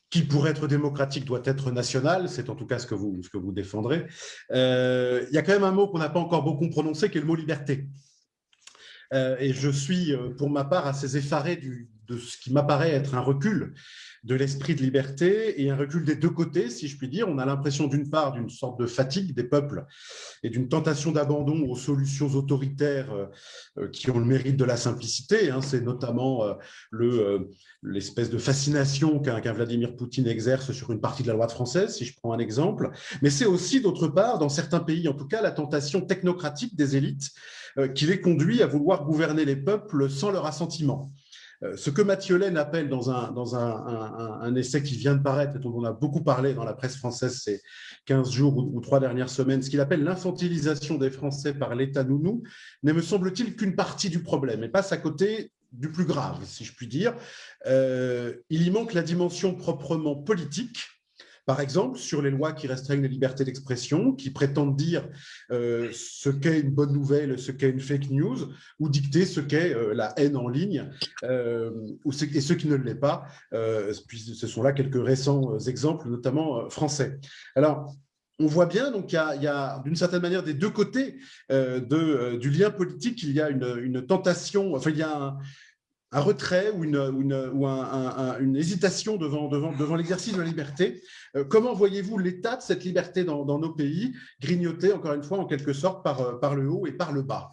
S1: Qui, pour être démocratique, doit être national, c'est en tout cas ce que vous défendrez. Il y a quand même un mot qu'on n'a pas encore beaucoup prononcé, qui est le mot liberté. Et je suis, pour ma part, assez effaré de ce qui m'apparaît être un recul de l'esprit de liberté et un recul des deux côtés, si je puis dire. On a l'impression d'une part d'une sorte de fatigue des peuples et d'une tentation d'abandon aux solutions autoritaires qui ont le mérite de la simplicité. C'est notamment l'espèce de fascination qu'un Vladimir Poutine exerce sur une partie de la droite française, si je prends un exemple. Mais c'est aussi, d'autre part, dans certains pays en tout cas, la tentation technocratique des élites qui les conduit à vouloir gouverner les peuples sans leur assentiment. Ce que Mathieu Laine appelle dans un essai qui vient de paraître et dont on a beaucoup parlé dans la presse française ces 15 jours ou 3 dernières semaines, ce qu'il appelle l'infantilisation des Français par l'État nounou, n'est, me semble-t-il, qu'une partie du problème et passe à côté du plus grave, si je puis dire. Il y manque la dimension proprement politique. Par exemple, sur les lois qui restreignent les libertés d'expression, qui prétendent dire ce qu'est une bonne nouvelle, ce qu'est une fake news, ou dicter ce qu'est la haine en ligne, et ce qui ne l'est pas. Puis ce sont là quelques récents exemples, notamment français. Alors, on voit bien, donc, il y a d'une certaine manière des deux côtés du lien politique, il y a une tentation, enfin, il y a un retrait ou une hésitation devant l'exercice de la liberté. Comment voyez-vous l'état de cette liberté dans nos pays, grignotée, encore une fois, en quelque sorte, par le haut et par le bas?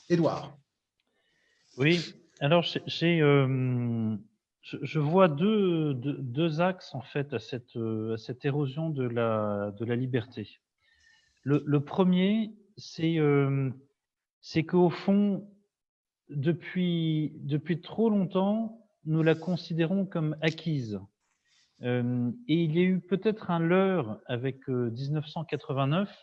S1: Édouard.
S3: Oui, alors je vois deux axes, en fait, à cette érosion de la liberté. Le premier, c'est qu'au fond, depuis trop longtemps, nous la considérons comme acquise. Et il y a eu peut-être un leurre avec 1989,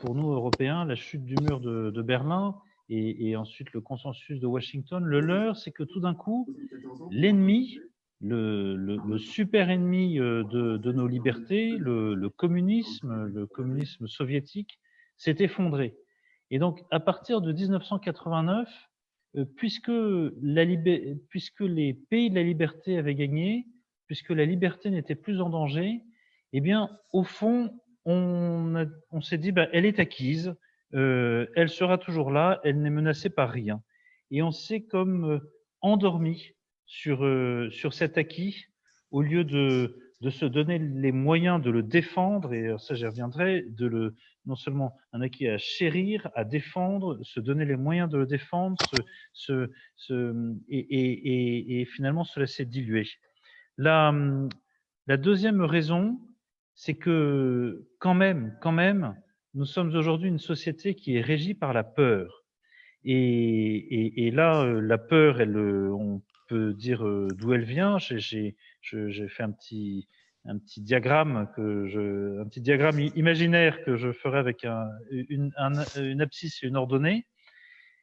S3: pour nous Européens, la chute du mur de Berlin et ensuite le consensus de Washington. Le leurre, c'est que tout d'un coup, l'ennemi, le super ennemi de nos libertés, le communisme soviétique, s'est effondré. Et donc, à partir de 1989, puisque les pays de la liberté avaient gagné, puisque la liberté n'était plus en danger, eh bien, au fond, on s'est dit, elle est acquise, elle sera toujours là, elle n'est menacée par rien. Et on s'est comme endormi sur cet acquis, au lieu de se donner les moyens de le défendre, et ça j'y reviendrai, non seulement un acquis à chérir, à défendre, se donner les moyens de le défendre, et finalement se laisser diluer. La deuxième raison, c'est que quand même, nous sommes aujourd'hui une société qui est régie par la peur. Et là, la peur, on peut dire d'où elle vient. J'ai fait un petit diagramme un petit diagramme imaginaire que je ferai avec une abscisse et une ordonnée.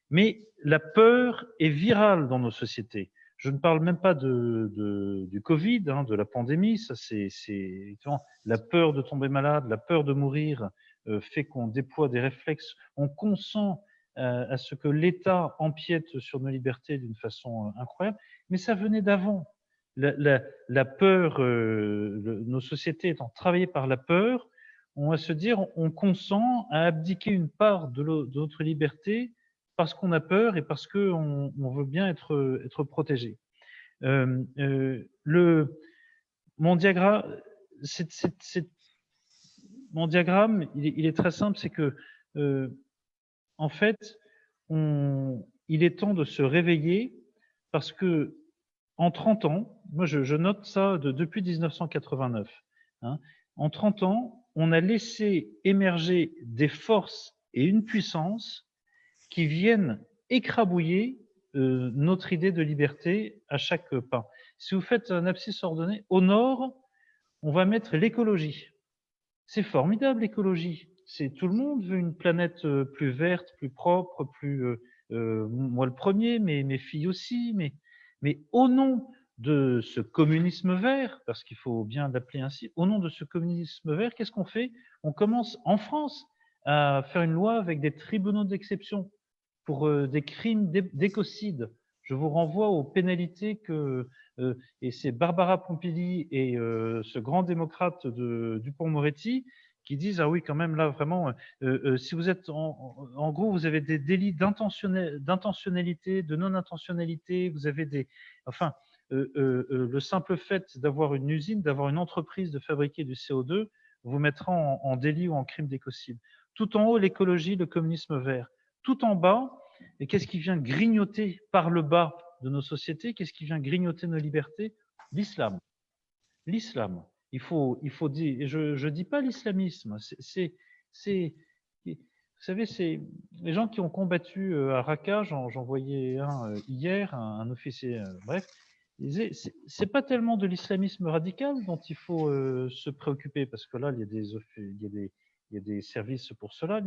S3: Mais la peur est virale dans nos sociétés. Je ne parle même pas du Covid, de la pandémie. Ça, c'est la peur de tomber malade, la peur de mourir fait qu'on déploie des réflexes. On consent à ce que l'État empiète sur nos libertés d'une façon incroyable. Mais ça venait d'avant. La peur, nos sociétés étant travaillées par la peur, on va se dire, on consent à abdiquer une part de notre liberté parce qu'on a peur et parce qu'on veut bien être protégé. Mon diagramme, il est très simple, c'est que en fait, il est temps de se réveiller parce que en 30 ans, moi je note ça depuis 1989, en 30 ans, on a laissé émerger des forces et une puissance qui viennent écrabouiller notre idée de liberté à chaque pas. Si vous faites un abscisse ordonnée, au nord, on va mettre l'écologie. C'est formidable, l'écologie. Tout le monde veut une planète plus verte, plus propre, moi le premier, mes filles aussi, mais au nom de ce communisme vert, parce qu'il faut bien l'appeler ainsi, au nom de ce communisme vert, qu'est-ce qu'on fait? On commence en France à faire une loi avec des tribunaux d'exception pour des crimes d'écocide. Je vous renvoie aux pénalités et c'est Barbara Pompili et ce grand démocrate de Dupond-Moretti qui disent ah oui quand même là vraiment si vous êtes en gros vous avez des délits d'intentionnalité, de non-intentionnalité, vous avez le simple fait d'avoir une usine, d'avoir une entreprise de fabriquer du CO2 vous mettra en délit ou en crime d'écocide. Tout en haut l'écologie, le communisme vert. Tout en bas, et qu'est-ce qui vient grignoter par le bas de nos sociétés? Qu'est-ce qui vient grignoter nos libertés? L'islam. L'islam. Il faut dire, et je dis pas l'islamisme, vous savez, c'est les gens qui ont combattu à Raqqa, j'en voyais un hier, un officier, bref, il disait, c'est pas tellement de l'islamisme radical dont il faut se préoccuper, parce que là, il y a des services pour cela,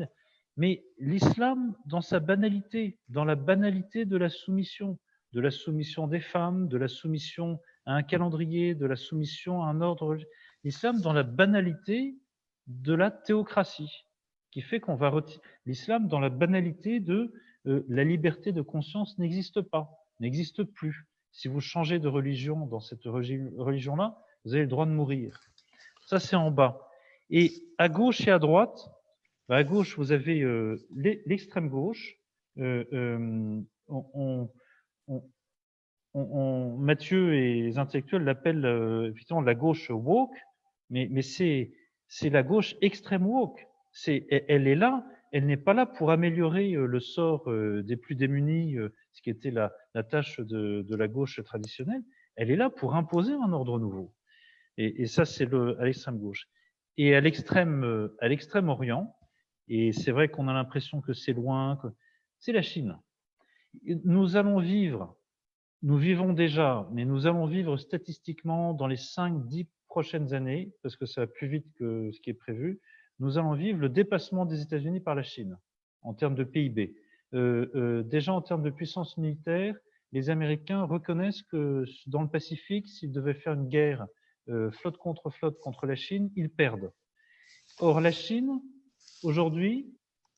S3: mais l'islam dans sa banalité, dans la banalité de la soumission des femmes, de la soumission à un calendrier, de la soumission à un ordre. L'islam dans la banalité de la théocratie, qui fait qu'on va retirer l'islam dans la banalité de la liberté de conscience n'existe pas, n'existe plus. Si vous changez de religion dans cette religion-là, vous avez le droit de mourir. Ça, c'est en bas. Et à gauche et à droite, à gauche, vous avez l'extrême gauche. Mathieu et les intellectuels l'appellent effectivement la gauche woke, mais c'est la gauche extrême woke. Elle est là, elle n'est pas là pour améliorer le sort des plus démunis, ce qui était la tâche de la gauche traditionnelle. Elle est là pour imposer un ordre nouveau. Et ça, c'est à l'extrême gauche. Et à l'extrême orient, et c'est vrai qu'on a l'impression que c'est loin, c'est la Chine. Nous vivons déjà, mais nous allons vivre statistiquement dans les 5-10 prochaines années, parce que ça va plus vite que ce qui est prévu, nous allons vivre le dépassement des États-Unis par la Chine, en termes de PIB. Déjà en termes de puissance militaire, les Américains reconnaissent que dans le Pacifique, s'ils devaient faire une guerre flotte contre la Chine, ils perdent. Or, la Chine, aujourd'hui,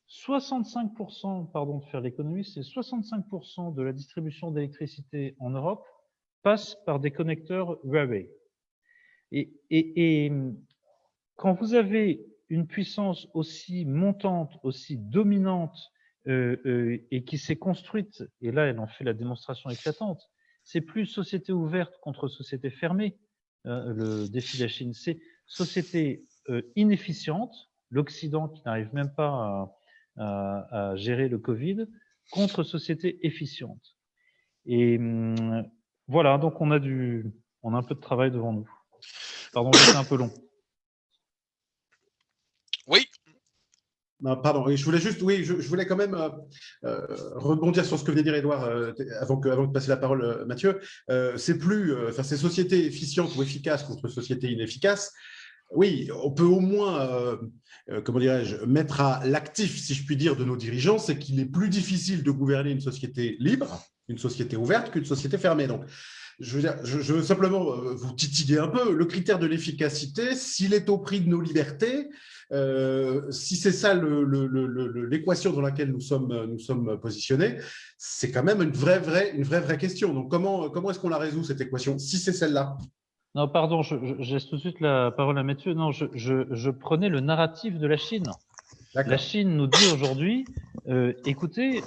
S3: 65%, pardon de faire l'économie, c'est 65% de la distribution d'électricité en Europe passe par des connecteurs Huawei. Et quand vous avez une puissance aussi montante, aussi dominante et qui s'est construite, et là elle en fait la démonstration éclatante, c'est plus société ouverte contre société fermée, le défi de la Chine, c'est société inefficiente, l'Occident qui n'arrive même pas à gérer le Covid, contre société efficiente. Et voilà, donc on a un peu de travail devant nous. Pardon, c'était un peu long.
S2: Oui.
S1: Non, pardon, je voulais juste, je voulais quand même rebondir sur ce que venait de dire Édouard avant de passer la parole, Mathieu. C'est plus, c'est société efficiente ou efficace contre société inefficace. Oui, on peut au moins, comment dirais-je, mettre à l'actif, si je puis dire, de nos dirigeants, c'est qu'il est plus difficile de gouverner une société libre, une société ouverte, qu'une société fermée. Donc, je veux simplement vous titiller un peu. Le critère de l'efficacité, s'il est au prix de nos libertés, si c'est ça l'équation dans laquelle nous sommes positionnés, c'est quand même une vraie question. Donc, comment est-ce qu'on la résout, cette équation, si c'est celle-là?
S3: Non, pardon, je laisse tout de suite la parole à Mathieu. Non, je prenais le narratif de la Chine. La Chine nous dit aujourd'hui, écoutez,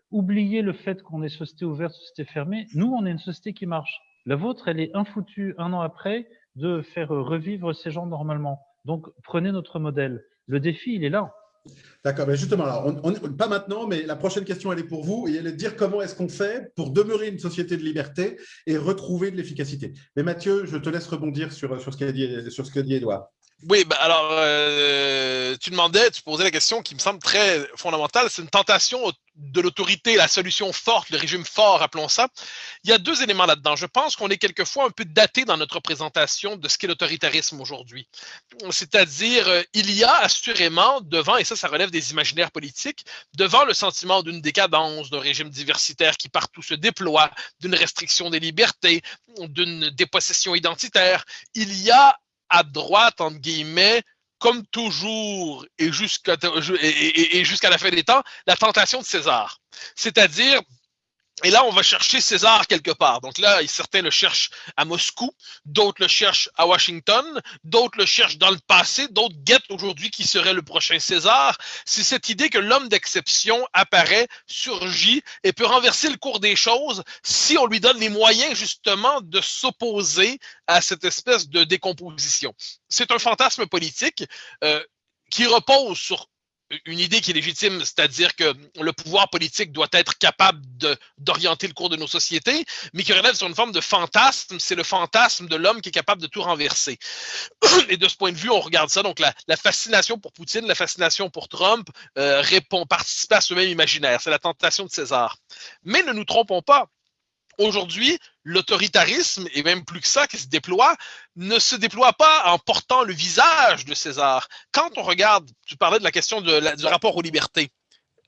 S3: oubliez le fait qu'on est société ouverte, société fermée. Nous, on est une société qui marche. La vôtre, elle est infoutue 1 an après de faire revivre ces gens normalement. Donc, prenez notre modèle. Le défi, il est là.
S1: D'accord, mais justement, alors, pas maintenant, mais la prochaine question, elle est pour vous, et elle est de dire comment est-ce qu'on fait pour demeurer une société de liberté et retrouver de l'efficacité. Mais Mathieu, je te laisse rebondir sur ce qu'a dit Édouard.
S2: Oui, ben alors, tu posais la question qui me semble très fondamentale. C'est une tentation de l'autorité, la solution forte, le régime fort, appelons ça. Il y a deux éléments là-dedans. Je pense qu'on est quelquefois un peu daté dans notre représentation de ce qu'est l'autoritarisme aujourd'hui. C'est-à-dire, il y a assurément devant, et ça relève des imaginaires politiques, devant le sentiment d'une décadence, d'un régime diversitaire qui partout se déploie, d'une restriction des libertés, d'une dépossession identitaire, il y a à droite, entre guillemets, comme toujours et jusqu'à la fin des temps, la tentation de César. C'est-à-dire, et là, on va chercher César quelque part. Donc là, certains le cherchent à Moscou, d'autres le cherchent à Washington, d'autres le cherchent dans le passé, d'autres guettent aujourd'hui qui serait le prochain César. C'est cette idée que l'homme d'exception apparaît, surgit et peut renverser le cours des choses si on lui donne les moyens justement de s'opposer à cette espèce de décomposition. C'est un fantasme politique qui repose sur une idée qui est légitime, c'est-à-dire que le pouvoir politique doit être capable d'orienter le cours de nos sociétés, mais qui relève sur une forme de fantasme, c'est le fantasme de l'homme qui est capable de tout renverser. Et de ce point de vue, on regarde ça, donc la fascination pour Poutine, la fascination pour Trump participe à ce même imaginaire, c'est la tentation de César. Mais ne nous trompons pas, aujourd'hui, l'autoritarisme, et même plus que ça, qui se déploie, ne se déploie pas en portant le visage de César. Quand on regarde, tu parlais de la question du rapport aux libertés,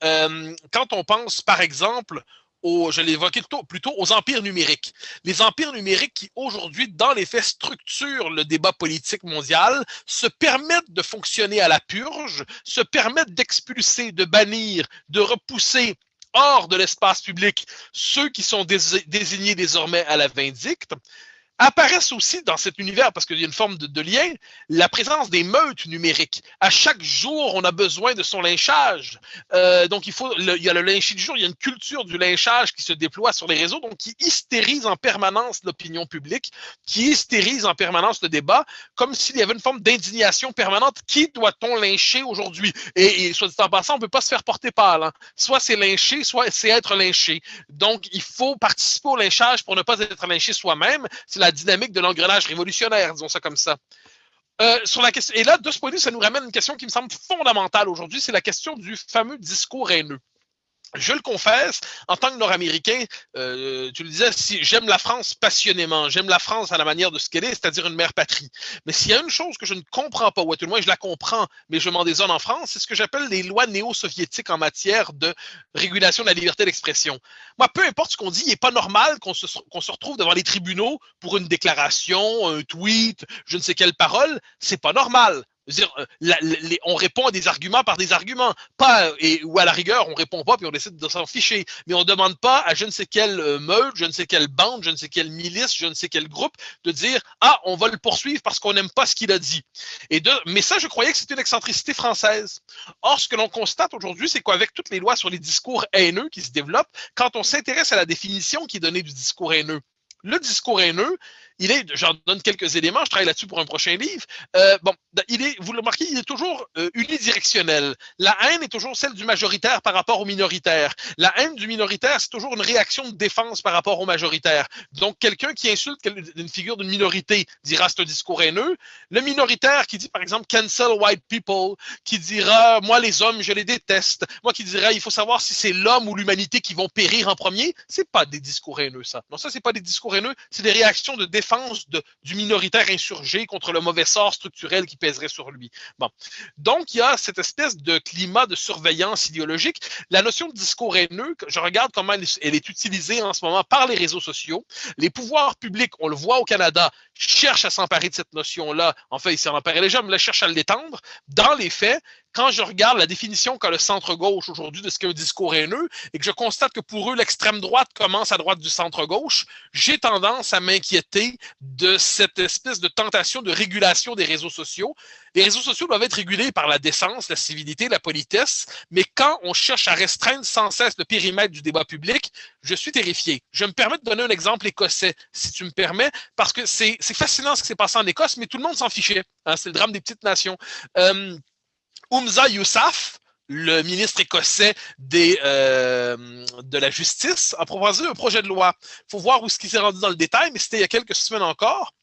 S2: quand on pense, par exemple, je l'ai évoqué plutôt aux empires numériques. Les empires numériques qui, aujourd'hui, dans les faits, structurent le débat politique mondial, se permettent de fonctionner à la purge, se permettent d'expulser, de bannir, de repousser hors de l'espace public ceux qui sont désignés désormais à la vindicte, apparaissent aussi dans cet univers, parce qu'il y a une forme de lien, la présence des meutes numériques. À chaque jour, on a besoin de son lynchage. Donc, il y a le lynchage du jour, il y a une culture du lynchage qui se déploie sur les réseaux, donc qui hystérise en permanence l'opinion publique, qui hystérise en permanence le débat, comme s'il y avait une forme d'indignation permanente. Qui doit-on lyncher aujourd'hui? Et soit dit en passant, on ne peut pas se faire porter pâle. Hein. Soit c'est lyncher, soit c'est être lynché. Donc, il faut participer au lynchage pour ne pas être lynché soi-même. C'est la dynamique de l'engrenage révolutionnaire, disons ça comme ça. Sur la question, et là, de ce point de vue, ça nous ramène à une question qui me semble fondamentale aujourd'hui, c'est la question du fameux discours haineux. Je le confesse, en tant que Nord-Américain, tu le disais, si j'aime la France passionnément, j'aime la France à la manière de ce qu'elle est, c'est-à-dire une mère patrie. Mais s'il y a une chose que je ne comprends pas, ou à tout le moins je la comprends, mais je m'en désole en France, c'est ce que j'appelle les lois néo-soviétiques en matière de régulation de la liberté d'expression. Moi, peu importe ce qu'on dit, il n'est pas normal qu'on se retrouve devant les tribunaux pour une déclaration, un tweet, je ne sais quelle parole. C'est pas normal. Dire, on répond à des arguments par des arguments, ou à la rigueur, on répond pas puis on décide de s'en ficher. Mais on demande pas à je ne sais quelle meute, je ne sais quelle bande, je ne sais quelle milice, je ne sais quel groupe de dire on va le poursuivre parce qu'on n'aime pas ce qu'il a dit. Mais ça, je croyais que c'était une excentricité française. Or, ce que l'on constate aujourd'hui, c'est qu'avec toutes les lois sur les discours haineux qui se développent, quand on s'intéresse à la définition qui est donnée du discours haineux, le discours haineux, j'en donne quelques éléments, je travaille là-dessus pour un prochain livre. Vous le remarquez, il est toujours unidirectionnel. La haine est toujours celle du majoritaire par rapport au minoritaire. La haine du minoritaire, c'est toujours une réaction de défense par rapport au majoritaire. Donc, quelqu'un qui insulte une figure d'une minorité dira c'est un discours haineux. Le minoritaire qui dit, par exemple, cancel white people, qui dira, moi, les hommes, je les déteste. Moi, qui dira, il faut savoir si c'est l'homme ou l'humanité qui vont périr en premier. C'est pas des discours haineux, ça. Non, ça, c'est pas des discours haineux, c'est des réactions de défense du minoritaire insurgé contre le mauvais sort structurel qui pèserait sur lui. Bon. Donc, il y a cette espèce de climat de surveillance idéologique. La notion de discours haineux, je regarde comment elle est utilisée en ce moment par les réseaux sociaux. Les pouvoirs publics, on le voit au Canada, cherchent à s'emparer de cette notion-là. En fait, ils s'en emparaient déjà, mais là, cherchent à l'étendre. Dans les faits, quand je regarde la définition qu'a le centre-gauche aujourd'hui de ce qu'est un discours haineux et que je constate que pour eux, l'extrême droite commence à droite du centre-gauche, j'ai tendance à m'inquiéter de cette espèce de tentation de régulation des réseaux sociaux. Les réseaux sociaux doivent être régulés par la décence, la civilité, la politesse, mais quand on cherche à restreindre sans cesse le périmètre du débat public, je suis terrifié. Je me permets de donner un exemple écossais, si tu me permets, parce que c'est fascinant ce qui s'est passé en Écosse, mais tout le monde s'en fichait. Hein, c'est le drame des petites nations. Humza Yousaf, le ministre écossais de la Justice, a proposé un projet de loi. Il faut voir où ce qui s'est rendu dans le détail, mais c'était il y a quelques semaines encore.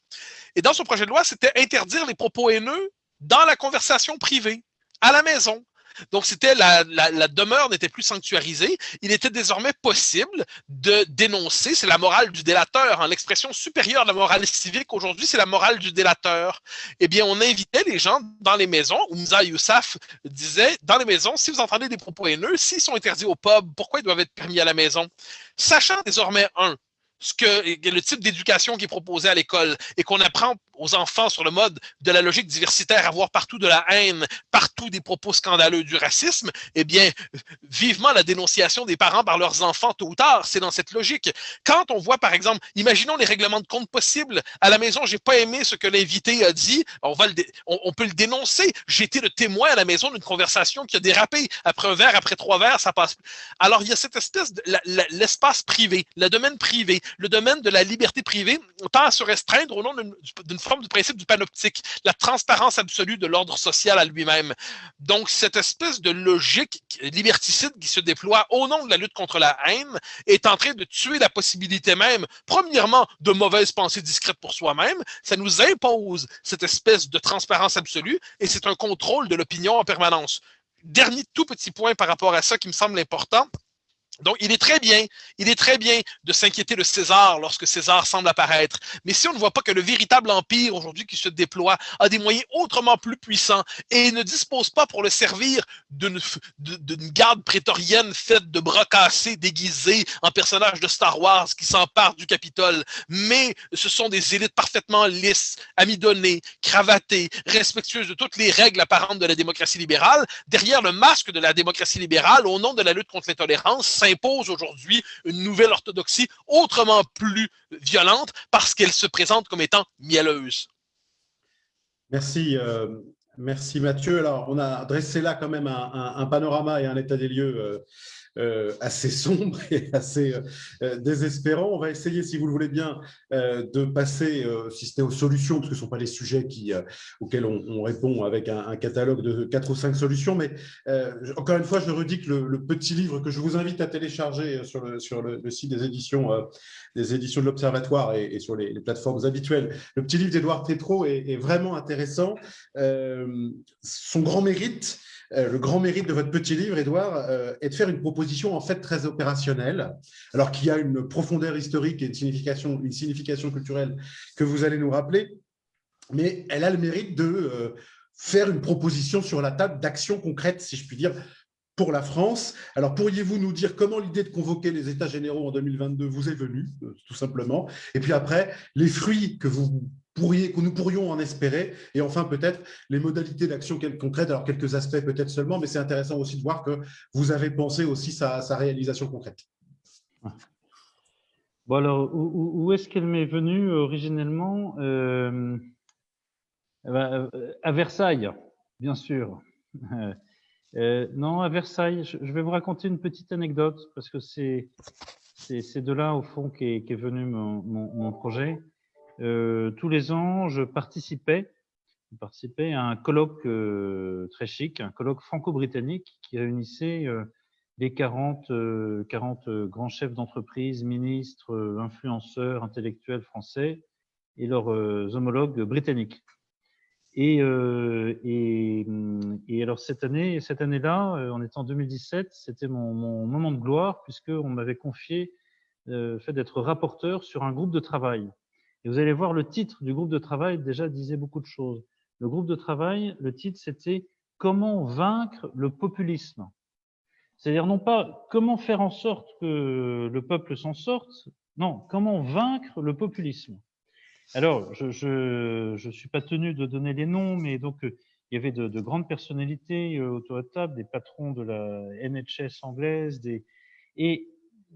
S2: Et dans son projet de loi, c'était interdire les propos haineux dans la conversation privée, à la maison. Donc, c'était la demeure n'était plus sanctuarisée. Il était désormais possible de dénoncer. C'est la morale du délateur. Hein. L'expression supérieure de la morale civique aujourd'hui, c'est la morale du délateur. Eh bien, on invitait les gens dans les maisons. Moussa Youssaf disait, dans les maisons, si vous entendez des propos haineux, s'ils sont interdits au pub, pourquoi ils doivent être permis à la maison? Sachant désormais, le type d'éducation qui est proposé à l'école et qu'on apprend aux enfants sur le mode de la logique diversitaire, avoir partout de la haine, partout des propos scandaleux du racisme, eh bien, vivement la dénonciation des parents par leurs enfants tôt ou tard, c'est dans cette logique. Quand on voit, par exemple, imaginons les règlements de compte possibles, à la maison, j'ai pas aimé ce que l'invité a dit, on peut le dénoncer. J'ai été le témoin à la maison d'une conversation qui a dérapé. Après un verre, après 3 verres, ça passe. Alors, il y a cette espèce de l'espace privé, le domaine privé, le domaine de la liberté privée tend à se restreindre au nom d'une forme du principe du panoptique, la transparence absolue de l'ordre social à lui-même. Donc, cette espèce de logique liberticide qui se déploie au nom de la lutte contre la haine est en train de tuer la possibilité même, premièrement, de mauvaises pensées discrètes pour soi-même. Ça nous impose cette espèce de transparence absolue et c'est un contrôle de l'opinion en permanence. Dernier tout petit point par rapport à ça qui me semble important. Donc, il est très bien de s'inquiéter de César lorsque César semble apparaître. Mais si on ne voit pas que le véritable empire aujourd'hui qui se déploie a des moyens autrement plus puissants et ne dispose pas pour le servir d'une garde prétorienne faite de bras cassés déguisés en personnages de Star Wars qui s'emparent du Capitole, mais ce sont des élites parfaitement lisses, amidonnées, cravatées, respectueuses de toutes les règles apparentes de la démocratie libérale, derrière le masque de la démocratie libérale, au nom de la lutte contre l'intolérance, impose aujourd'hui une nouvelle orthodoxie autrement plus violente parce qu'elle se présente comme étant mielleuse.
S1: Merci, merci Mathieu. Alors, on a dressé là quand même un panorama et un état des lieux assez sombre et assez désespérant. On va essayer, si vous le voulez bien, de passer, si c'était aux solutions, parce que ce ne sont pas les sujets auxquels on répond avec un catalogue de 4 ou 5 solutions. Mais encore une fois, je redis que le petit livre que je vous invite à télécharger sur le site des éditions de l'Observatoire et sur les plateformes habituelles, le petit livre d'Édouard Tétrault est vraiment intéressant. Son grand mérite, le grand mérite de votre petit livre, Édouard, est de faire une proposition en fait très opérationnelle, alors qu'il y a une profondeur historique et une signification culturelle que vous allez nous rappeler, mais elle a le mérite de faire une proposition sur la table d'action concrète, si je puis dire, pour la France. Alors, pourriez-vous nous dire comment l'idée de convoquer les États généraux en 2022 vous est venue, tout simplement, et puis après, les fruits que nous pourrions en espérer, et enfin peut-être les modalités d'action concrète, alors quelques aspects peut-être seulement, mais c'est intéressant aussi de voir que vous avez pensé aussi sa réalisation concrète.
S3: Bon alors, où est-ce qu'elle m'est venue originellement à Versailles, bien sûr. Non, à Versailles, je vais vous raconter une petite anecdote, parce que c'est de là, au fond, qu'est venu mon projet. Tous les ans, je participais à un colloque très chic, un colloque franco-britannique qui réunissait les 40 grands chefs d'entreprise, ministres, influenceurs, intellectuels français et leurs homologues britanniques. Et alors cette année-là, on était en 2017, c'était mon moment de gloire, puisqu'on m'avait confié le fait d'être rapporteur sur un groupe de travail. Et vous allez voir, le titre du groupe de travail déjà disait beaucoup de choses. Le groupe de travail, le titre, c'était « Comment vaincre le populisme ». C'est-à-dire non pas comment faire en sorte que le peuple s'en sorte, non, comment vaincre le populisme. Alors, je suis pas tenu de donner les noms, mais donc il y avait de grandes personnalités autour de la table, des patrons de la NHS anglaise, et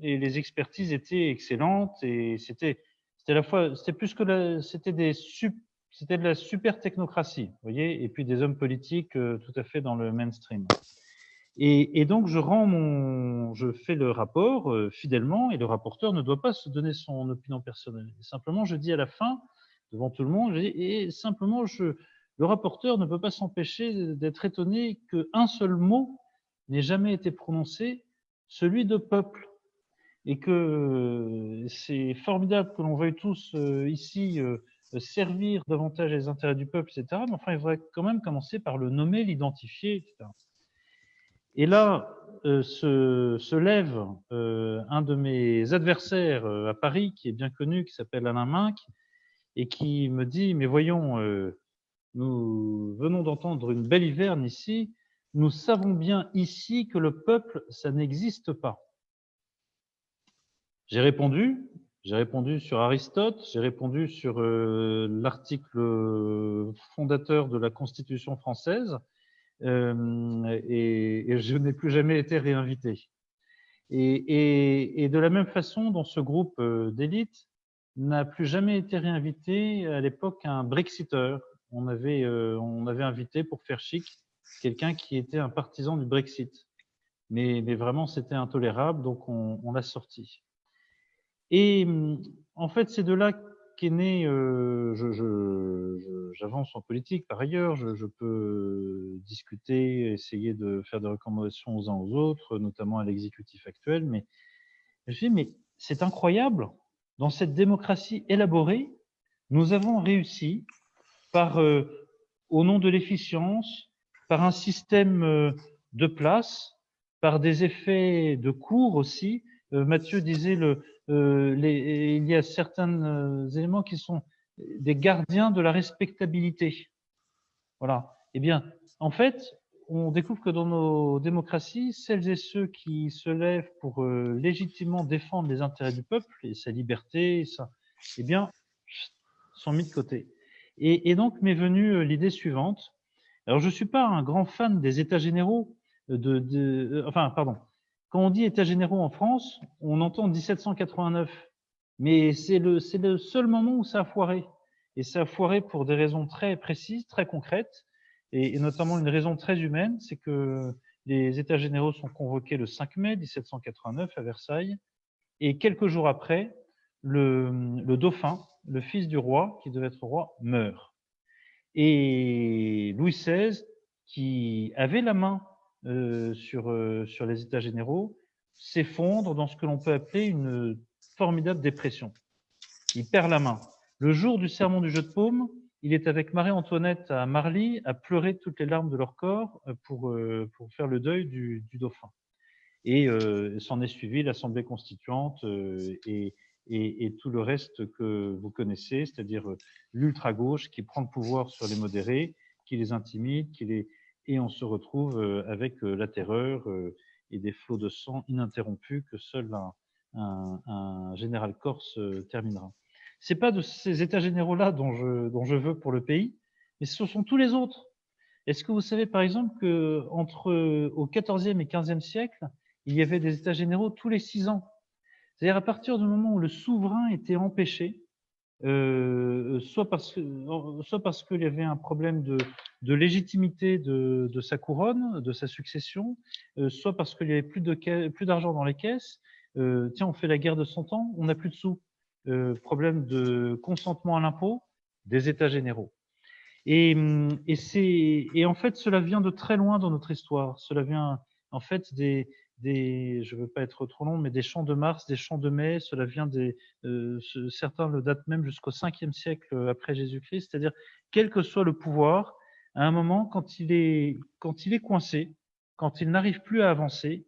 S3: les expertises étaient excellentes, et c'était à la fois, c'était plus que c'était de la super technocratie, vous voyez, et puis des hommes politiques tout à fait dans le mainstream. Et donc je fais le rapport fidèlement, et le rapporteur ne doit pas se donner son opinion personnelle. Et simplement, je dis à la fin, devant tout le monde, le rapporteur ne peut pas s'empêcher d'être étonné qu'un seul mot n'ait jamais été prononcé, celui de peuple. Et que c'est formidable que l'on veuille tous ici servir davantage les intérêts du peuple, etc. Mais enfin, il faudrait quand même commencer par le nommer, l'identifier, etc. Et là, se lève un de mes adversaires à Paris, qui est bien connu, qui s'appelle Alain Minc, et qui me dit, mais voyons, nous venons d'entendre une belle hiverne ici, nous savons bien ici que le peuple, ça n'existe pas. J'ai répondu sur Aristote, j'ai répondu sur l'article fondateur de la Constitution française, et je n'ai plus jamais été réinvité. Et de la même façon, dans ce groupe d'élite, n'a plus jamais été réinvité à l'époque un Brexiteur. On avait invité pour faire chic quelqu'un qui était un partisan du Brexit. Mais vraiment, c'était intolérable, donc on l'a sorti. Et en fait, c'est de là qu'est né, j'avance en politique par ailleurs, je peux discuter, essayer de faire des recommandations aux uns aux autres, notamment à l'exécutif actuel, mais je dis, mais c'est incroyable, dans cette démocratie élaborée, nous avons réussi par, au nom de l'efficience, par un système de place, par des effets de cours aussi. Mathieu disait, il y a certains éléments qui sont des gardiens de la respectabilité. Voilà. Eh bien, en fait, on découvre que dans nos démocraties, celles et ceux qui se lèvent pour légitimement défendre les intérêts du peuple et sa liberté, eh bien, sont mis de côté. Et donc m'est venue l'idée suivante. Alors, je suis pas un grand fan des États généraux. Quand on dit États généraux en France, on entend 1789. Mais c'est le seul moment où ça a foiré. Et ça a foiré pour des raisons très précises, très concrètes, et notamment une raison très humaine, c'est que les États généraux sont convoqués le 5 mai 1789 à Versailles, et quelques jours après, le dauphin, le fils du roi, qui devait être roi, meurt. Et Louis XVI, qui avait la main sur les États généraux, s'effondre dans ce que l'on peut appeler une formidable dépression. Il perd la main. Le jour du sermon du jeu de paume, il est avec Marie-Antoinette à Marly à pleurer toutes les larmes de leur corps pour faire le deuil du dauphin. Et s'en est suivi l'Assemblée constituante et tout le reste que vous connaissez, c'est-à-dire l'ultra-gauche qui prend le pouvoir sur les modérés, qui les intimide, et on se retrouve avec la terreur et des flots de sang ininterrompus que seul un général corse terminera. C'est pas de ces états généraux-là dont je veux pour le pays, mais ce sont tous les autres. Est-ce que vous savez, par exemple, au XIVe et XVe siècle, il y avait des états généraux tous les 6 ans? C'est-à-dire à partir du moment où le souverain était empêché, soit parce qu'il y avait un problème de légitimité de sa couronne, de sa succession, soit parce qu'il y avait plus d'argent dans les caisses. Tiens, on fait la guerre de 100 ans, on n'a plus de sous. Problème de consentement à l'impôt, des États généraux. Et en fait, cela vient de très loin dans notre histoire. Cela vient en fait je veux pas être trop long, mais des champs de Mars, des champs de mai. Cela vient certains le datent même jusqu'au 5e siècle après Jésus-Christ. C'est-à-dire, quel que soit le pouvoir, à un moment, quand il est coincé, quand il n'arrive plus à avancer,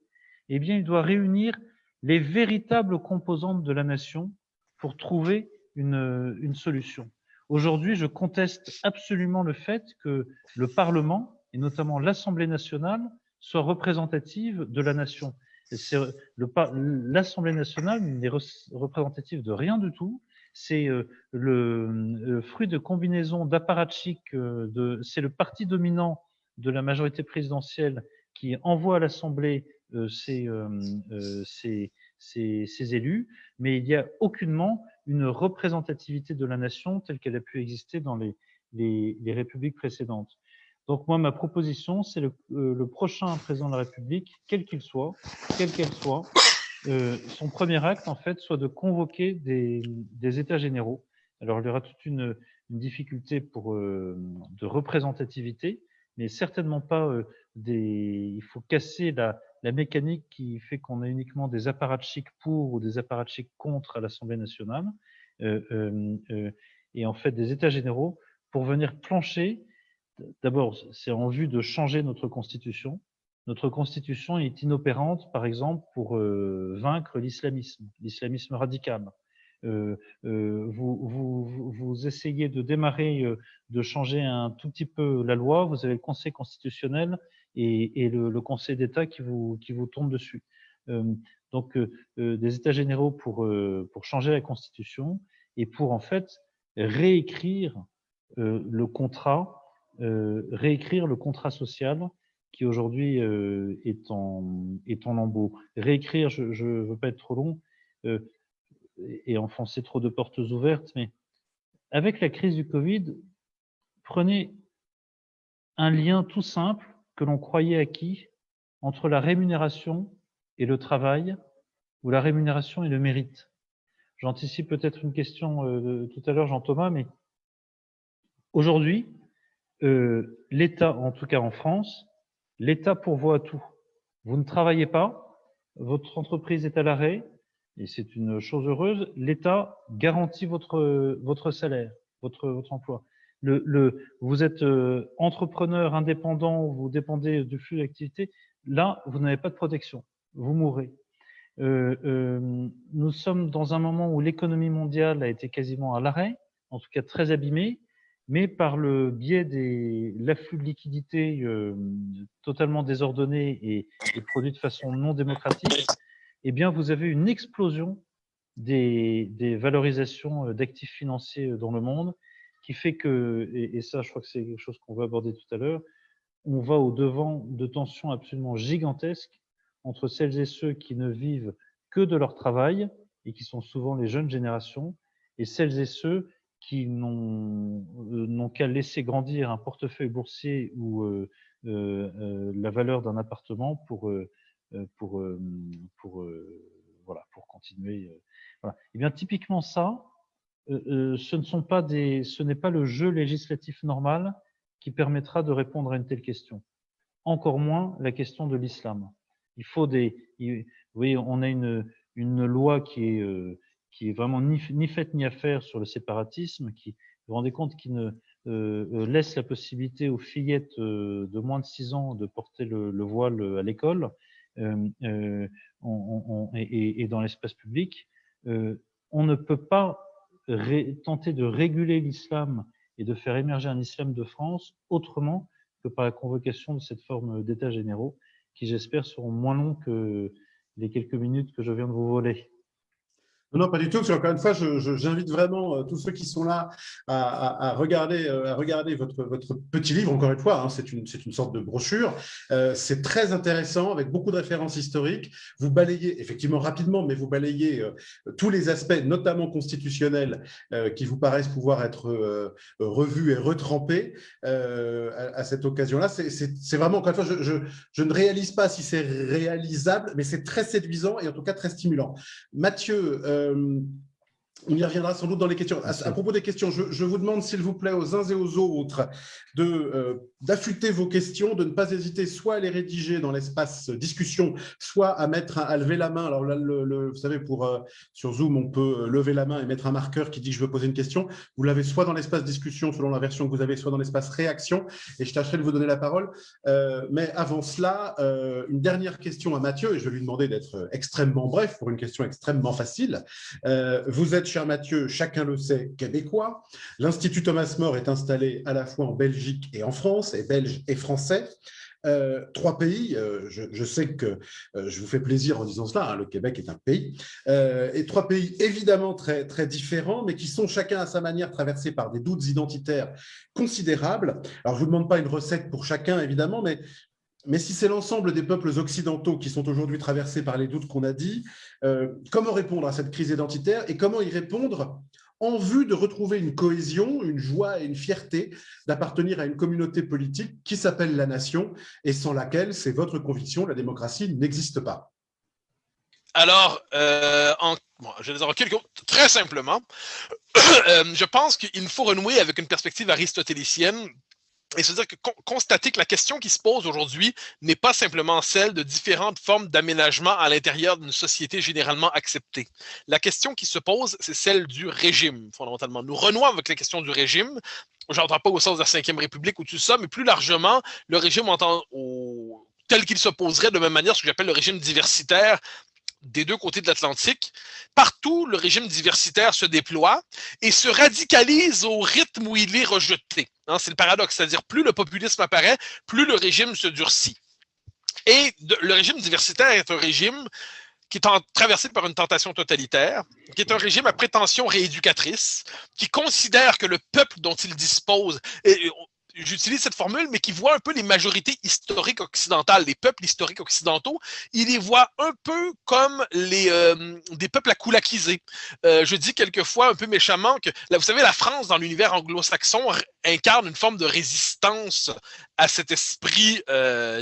S3: eh bien, il doit réunir les véritables composantes de la nation pour trouver une solution. Aujourd'hui, je conteste absolument le fait que le Parlement, et notamment l'Assemblée nationale, soit représentative de la nation. L'Assemblée nationale n'est représentative de rien du tout. C'est le fruit de combinaisons d'apparatchiks. C'est le parti dominant de la majorité présidentielle qui envoie à l'Assemblée ses élus, mais il n'y a aucunement une représentativité de la nation telle qu'elle a pu exister dans les républiques précédentes. Donc moi, ma proposition, c'est le prochain président de la République, quel qu'elle soit, son premier acte, en fait, soit de convoquer des États généraux. Alors, il y aura toute une difficulté de représentativité, mais certainement pas il faut casser la mécanique qui fait qu'on a uniquement des apparatchiks pour ou des apparatchiks contre à l'Assemblée nationale. et en fait des états généraux pour venir plancher. D'abord, c'est en vue de changer notre constitution. Notre constitution est inopérante, par exemple, pour vaincre l'islamisme radical. Vous essayez de démarrer, de changer un tout petit peu la loi, vous avez le Conseil constitutionnel et le Conseil d'État qui vous tombe dessus. Donc, des États généraux pour changer la Constitution et pour en fait réécrire le contrat social qui aujourd'hui est en lambeaux. Réécrire, je ne veux pas être trop long et enfoncer trop de portes ouvertes, mais avec la crise du Covid, prenez un lien tout simple que l'on croyait acquis entre la rémunération et le travail, ou la rémunération et le mérite. J'anticipe peut-être une question tout à l'heure, Jean-Thomas, mais aujourd'hui, l'État, en tout cas en France, l'État pourvoit à tout. Vous ne travaillez pas, votre entreprise est à l'arrêt, et c'est une chose heureuse, l'État garantit votre salaire, votre emploi. Vous êtes entrepreneur indépendant, vous dépendez du flux d'activité, là, vous n'avez pas de protection, vous mourrez. Nous sommes dans un moment où l'économie mondiale a été quasiment à l'arrêt, en tout cas très abîmée, mais par le biais de l'afflux de liquidités totalement désordonné et produit de façon non démocratique, eh bien, vous avez une explosion des valorisations d'actifs financiers dans le monde, qui fait que, et ça, je crois que c'est quelque chose qu'on va aborder tout à l'heure, on va au-devant de tensions absolument gigantesques entre celles et ceux qui ne vivent que de leur travail, et qui sont souvent les jeunes générations, et celles et ceux qui n'ont qu'à laisser grandir un portefeuille boursier ou la valeur d'un appartement pour continuer. Voilà. Et bien typiquement ça, ce n'est pas le jeu législatif normal qui permettra de répondre à une telle question. Encore moins la question de l'islam. Il faut vous voyez, on a une loi qui est vraiment ni faite ni à faire sur le séparatisme, qui, vous vous rendez compte, qui ne laisse la possibilité aux fillettes de moins de 6 ans de porter le voile à l'école et dans l'espace public. On ne peut pas tenter de réguler l'islam et de faire émerger un islam de France autrement que par la convocation de cette forme d'états généraux qui, j'espère, seront moins longs que les quelques minutes que je viens de vous voler.
S1: Non, pas du tout. Encore une fois, j'invite vraiment tous ceux qui sont là à regarder votre petit livre. Encore une fois, hein, c'est une sorte de brochure. C'est très intéressant avec beaucoup de références historiques. Vous balayez effectivement rapidement, mais vous balayez tous les aspects, notamment constitutionnels, qui vous paraissent pouvoir être revus et retrempés à cette occasion-là. C'est vraiment, encore une fois, je ne réalise pas si c'est réalisable, mais c'est très séduisant et en tout cas très stimulant. Mathieu, on y reviendra sans doute dans les questions. À propos des questions, je vous demande, s'il vous plaît, aux uns et aux autres, d'affûter vos questions, de ne pas hésiter soit à les rédiger dans l'espace discussion, soit à lever la main. Alors là, vous savez, sur Zoom, on peut lever la main et mettre un marqueur qui dit que je veux poser une question. Vous l'avez soit dans l'espace discussion, selon la version que vous avez, soit dans l'espace réaction, et je tâcherai de vous donner la parole. Mais avant cela, une dernière question à Mathieu, et je vais lui demander d'être extrêmement bref pour une question extrêmement facile. Vous êtes, cher Mathieu, chacun le sait, québécois. L'Institut Thomas More est installé à la fois en Belgique et en France, et belge et français. 3 pays, je sais que je vous fais plaisir en disant cela, hein, le Québec est un pays, et 3 pays évidemment très, très différents, mais qui sont chacun à sa manière traversés par des doutes identitaires considérables. Alors, je ne vous demande pas une recette pour chacun, évidemment, mais si c'est l'ensemble des peuples occidentaux qui sont aujourd'hui traversés par les doutes qu'on a dit, comment répondre à cette crise identitaire et comment y répondre en vue de retrouver une cohésion, une joie et une fierté d'appartenir à une communauté politique qui s'appelle la nation et sans laquelle, c'est votre conviction, la démocratie n'existe pas?
S2: Alors, je vais dire très simplement, je pense qu'il faut renouer avec une perspective aristotélicienne Et c'est-à-dire que constater que la question qui se pose aujourd'hui n'est pas simplement celle de différentes formes d'aménagement à l'intérieur d'une société généralement acceptée. La question qui se pose, c'est celle du régime, fondamentalement. Nous renouons avec la question du régime. J'entends pas au sens de la Cinquième République ou tout ça, mais plus largement, le régime tel qu'il s'opposerait de même manière, ce que j'appelle le régime diversitaire, des deux côtés de l'Atlantique. Partout, le régime diversitaire se déploie et se radicalise au rythme où il est rejeté. Hein, c'est le paradoxe, c'est-à-dire plus le populisme apparaît, plus le régime se durcit. Et le régime diversitaire est un régime qui est traversé par une tentation totalitaire, qui est un régime à prétention rééducatrice, qui considère que le peuple dont il dispose, j'utilise cette formule, mais qui voit un peu les majorités historiques occidentales, les peuples historiques occidentaux, il les voit un peu comme des peuples à coulaquiser. Je dis quelquefois un peu méchamment que, là, vous savez, la France, dans l'univers anglo-saxon, incarne une forme de résistance à cet esprit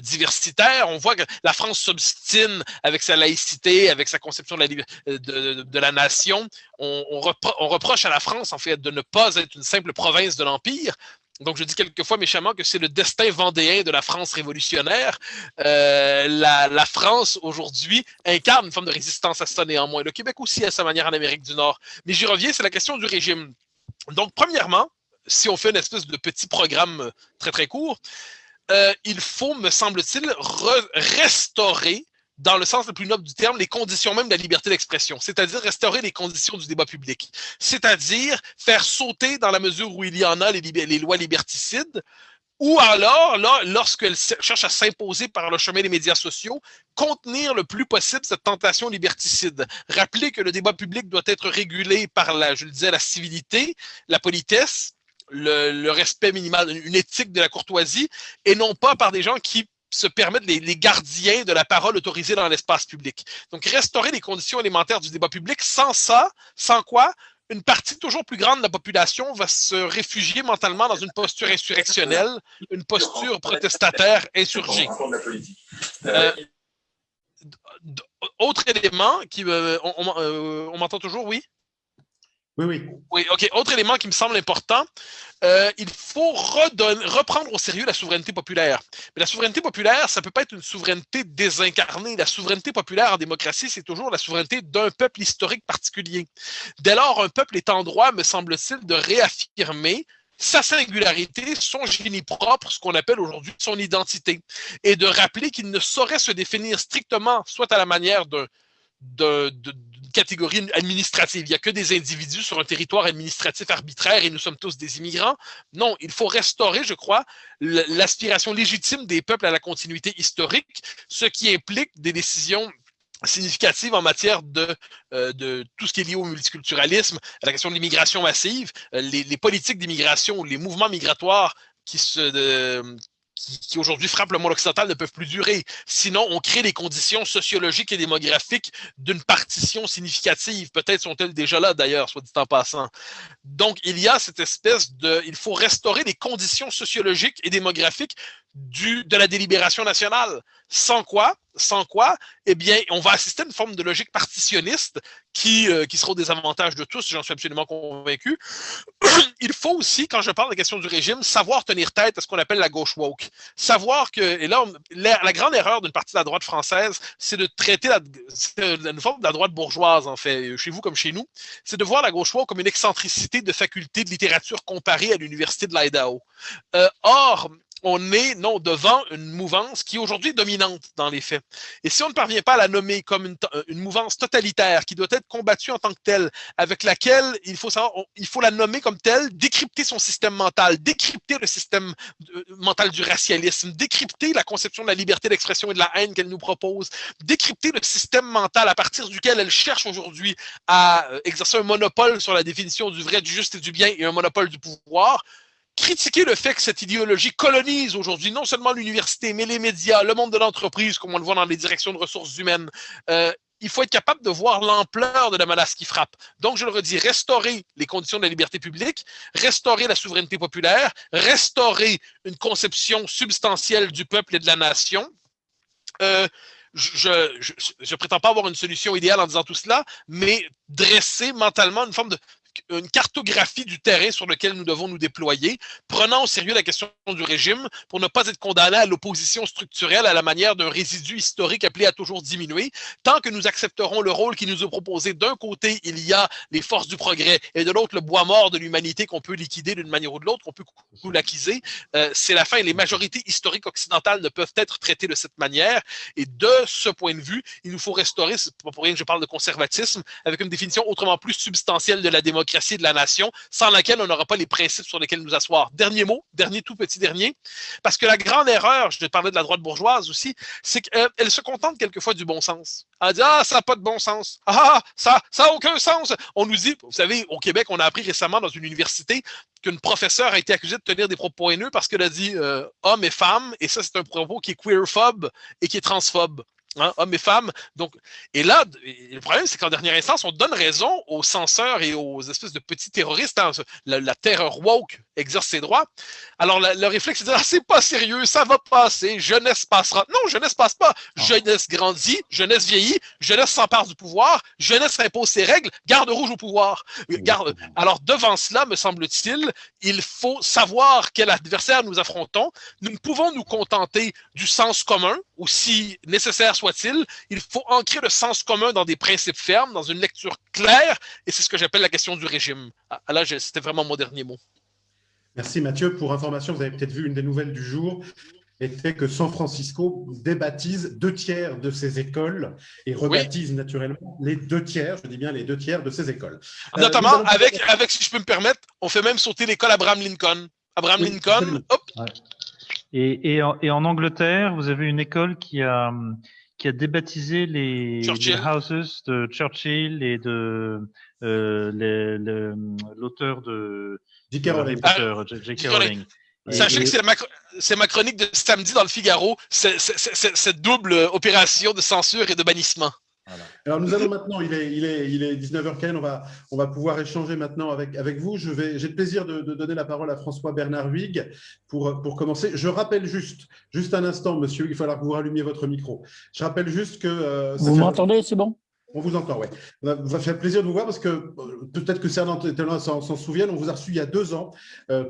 S2: diversitaire. On voit que la France s'obstine avec sa laïcité, avec sa conception de la nation. On reproche à la France, en fait, de ne pas être une simple province de l'Empire. Donc, je dis quelquefois méchamment que c'est le destin vendéen de la France révolutionnaire. La France, aujourd'hui, incarne une forme de résistance à ça néanmoins. Le Québec aussi, à sa manière, en Amérique du Nord. Mais j'y reviens, c'est la question du régime. Donc, premièrement, si on fait une espèce de petit programme très, très court, il faut, me semble-t-il, restaurer, dans le sens le plus noble du terme, les conditions même de la liberté d'expression, c'est-à-dire restaurer les conditions du débat public, c'est-à-dire faire sauter, dans la mesure où il y en a, les lois liberticides, ou alors, là, lorsqu'elles cherchent à s'imposer par le chemin des médias sociaux, contenir le plus possible cette tentation liberticide. Rappeler que le débat public doit être régulé par je le disais, la civilité, la politesse, le respect minimal, une éthique de la courtoisie, et non pas par des gens qui se permettent les gardiens de la parole autorisée dans l'espace public. Donc, restaurer les conditions élémentaires du débat public, sans ça, sans quoi une partie toujours plus grande de la population va se réfugier mentalement dans une posture insurrectionnelle, une posture protestataire insurgée. Autre élément qui... on m'entend toujours, oui?
S1: Oui.
S2: Oui, OK. Autre élément qui me semble important, il faut reprendre au sérieux la souveraineté populaire. Mais la souveraineté populaire, ça ne peut pas être une souveraineté désincarnée. La souveraineté populaire en démocratie, c'est toujours la souveraineté d'un peuple historique particulier. Dès lors, un peuple est en droit, me semble-t-il, de réaffirmer sa singularité, son génie propre, ce qu'on appelle aujourd'hui son identité, et de rappeler qu'il ne saurait se définir strictement, soit à la manière d'une catégorie administrative. Il n'y a que des individus sur un territoire administratif arbitraire et nous sommes tous des immigrants. Non, il faut restaurer, je crois, l'aspiration légitime des peuples à la continuité historique, ce qui implique des décisions significatives en matière de tout ce qui est lié au multiculturalisme, à la question de l'immigration massive, les politiques d'immigration, les mouvements migratoires qui aujourd'hui frappent le monde occidental ne peuvent plus durer. Sinon, on crée les conditions sociologiques et démographiques d'une partition significative. Peut-être sont-elles déjà là, d'ailleurs, soit dit en passant. Donc, il y a cette espèce il faut restaurer les conditions sociologiques et démographiques de la délibération nationale. Sans quoi, eh bien, on va assister à une forme de logique partitionniste qui sera au désavantage de tous, j'en suis absolument convaincu. Il faut aussi, quand je parle de la question du régime, savoir tenir tête à ce qu'on appelle la gauche woke. Savoir que, et là, la grande erreur d'une partie de la droite française, c'est de traiter une forme de la droite bourgeoise, en fait, chez vous comme chez nous, c'est de voir la gauche woke comme une excentricité de faculté de littérature comparée à l'université de l'Idaho. Or, on est devant une mouvance qui est aujourd'hui dominante dans les faits. Et si on ne parvient pas à la nommer comme une mouvance totalitaire qui doit être combattue en tant que telle, avec laquelle il faut la nommer comme telle, décrypter son système mental, décrypter le système mental du racialisme, décrypter la conception de la liberté d'expression et de la haine qu'elle nous propose, décrypter le système mental à partir duquel elle cherche aujourd'hui à exercer un monopole sur la définition du vrai, du juste et du bien et un monopole du pouvoir. Critiquer le fait que cette idéologie colonise aujourd'hui non seulement l'université, mais les médias, le monde de l'entreprise, comme on le voit dans les directions de ressources humaines. Il faut être capable de voir l'ampleur de la menace qui frappe. Donc, je le redis, restaurer les conditions de la liberté publique, restaurer la souveraineté populaire, restaurer une conception substantielle du peuple et de la nation. Je prétends pas avoir une solution idéale en disant tout cela, mais dresser mentalement une forme de une cartographie du terrain sur lequel nous devons nous déployer, prenant au sérieux la question du régime pour ne pas être condamné à l'opposition structurelle à la manière d'un résidu historique appelé à toujours diminuer. Tant que nous accepterons le rôle qui nous est proposé, d'un côté, il y a les forces du progrès et de l'autre, le bois mort de l'humanité qu'on peut liquider d'une manière ou de l'autre, qu'on peut coulaquiser, c'est la fin. Et les majorités historiques occidentales ne peuvent être traitées de cette manière. Et de ce point de vue, il nous faut restaurer, c'est pas pour rien que je parle de conservatisme, avec une définition autrement plus substantielle de la démocratie et de la nation, sans laquelle on n'aura pas les principes sur lesquels nous asseoir. Dernier mot, tout petit dernier, parce que la grande erreur, je parlais de la droite bourgeoise aussi, c'est qu'elle se contente quelquefois du bon sens. Elle dit « Ah, ça n'a pas de bon sens. Ah, ça n'a aucun sens. » On nous dit, vous savez, au Québec, on a appris récemment dans une université qu'une professeure a été accusée de tenir des propos haineux parce qu'elle a dit hommes et femmes, et ça, c'est un propos qui est queerphobe et qui est transphobe. Hein, hommes et femmes. Donc, et là, le problème, c'est qu'en dernière instance, on donne raison aux censeurs et aux espèces de petits terroristes. Hein, la terreur woke exerce ses droits. Alors, le réflexe, c'est de dire, ah, c'est pas sérieux, ça va passer, jeunesse passera. Non, jeunesse passe pas. Jeunesse grandit, jeunesse vieillit, jeunesse s'empare du pouvoir, jeunesse impose ses règles, garde rouge au pouvoir. Alors, devant cela, me semble-t-il, il faut savoir quel adversaire nous affrontons. Nous ne pouvons nous contenter du sens commun, aussi nécessaire soit-il. Il faut ancrer le sens commun dans des principes fermes, dans une lecture claire, et c'est ce que j'appelle la question du régime. Ah, là, c'était vraiment mon dernier mot.
S1: Merci Mathieu. Pour information, vous avez peut-être vu une des nouvelles du jour, était que San Francisco débaptise 2/3 de ses écoles et rebaptise naturellement les 2/3, je dis bien les 2/3 de ses écoles.
S2: Notamment, avec, si je peux me permettre, on fait même sauter l'école Abraham Lincoln. Abraham Lincoln, hop!
S3: Ouais. Et en Angleterre, vous avez une école qui a débaptisé les houses de Churchill et de l'auteur de
S1: J.K. Rowling.
S3: J.K. Rowling.
S2: Sachez que c'est ma chronique de samedi dans le Figaro, cette double opération de censure et de bannissement.
S1: Voilà. Alors nous allons maintenant, il est 19h15, on va pouvoir échanger maintenant avec vous. J'ai le plaisir de donner la parole à François Bernard Huyghe pour commencer. Je rappelle juste un instant, monsieur, il va falloir que vous rallumiez votre micro. Je rappelle juste que…
S5: vous m'entendez, c'est bon ?
S1: On vous entend, oui. Ça va faire plaisir de vous voir parce que peut-être que certains s'en souviennent, on vous a reçu il y a 2 ans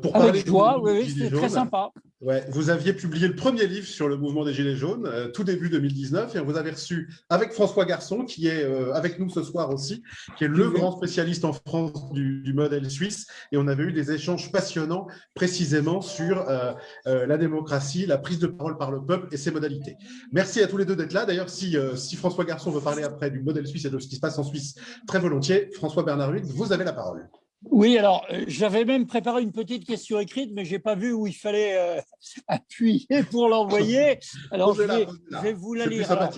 S1: pour parler…
S5: Avec joie, oui, c'était très sympa.
S1: Ouais, vous aviez publié le premier livre sur le mouvement des Gilets jaunes, tout début 2019, et on vous avait reçu avec François Garçon, qui est avec nous ce soir aussi, qui est le grand spécialiste en France du modèle suisse, et on avait eu des échanges passionnants précisément sur la démocratie, la prise de parole par le peuple et ses modalités. Merci à tous les deux d'être là. D'ailleurs, si François Garçon veut parler après du modèle suisse et de ce qui se passe en Suisse, très volontiers. François Bernard Huyghe, vous avez la parole.
S5: Oui, alors j'avais même préparé une petite question écrite, mais je n'ai pas vu où il fallait appuyer pour l'envoyer. Alors je vais vous la lire. Alors,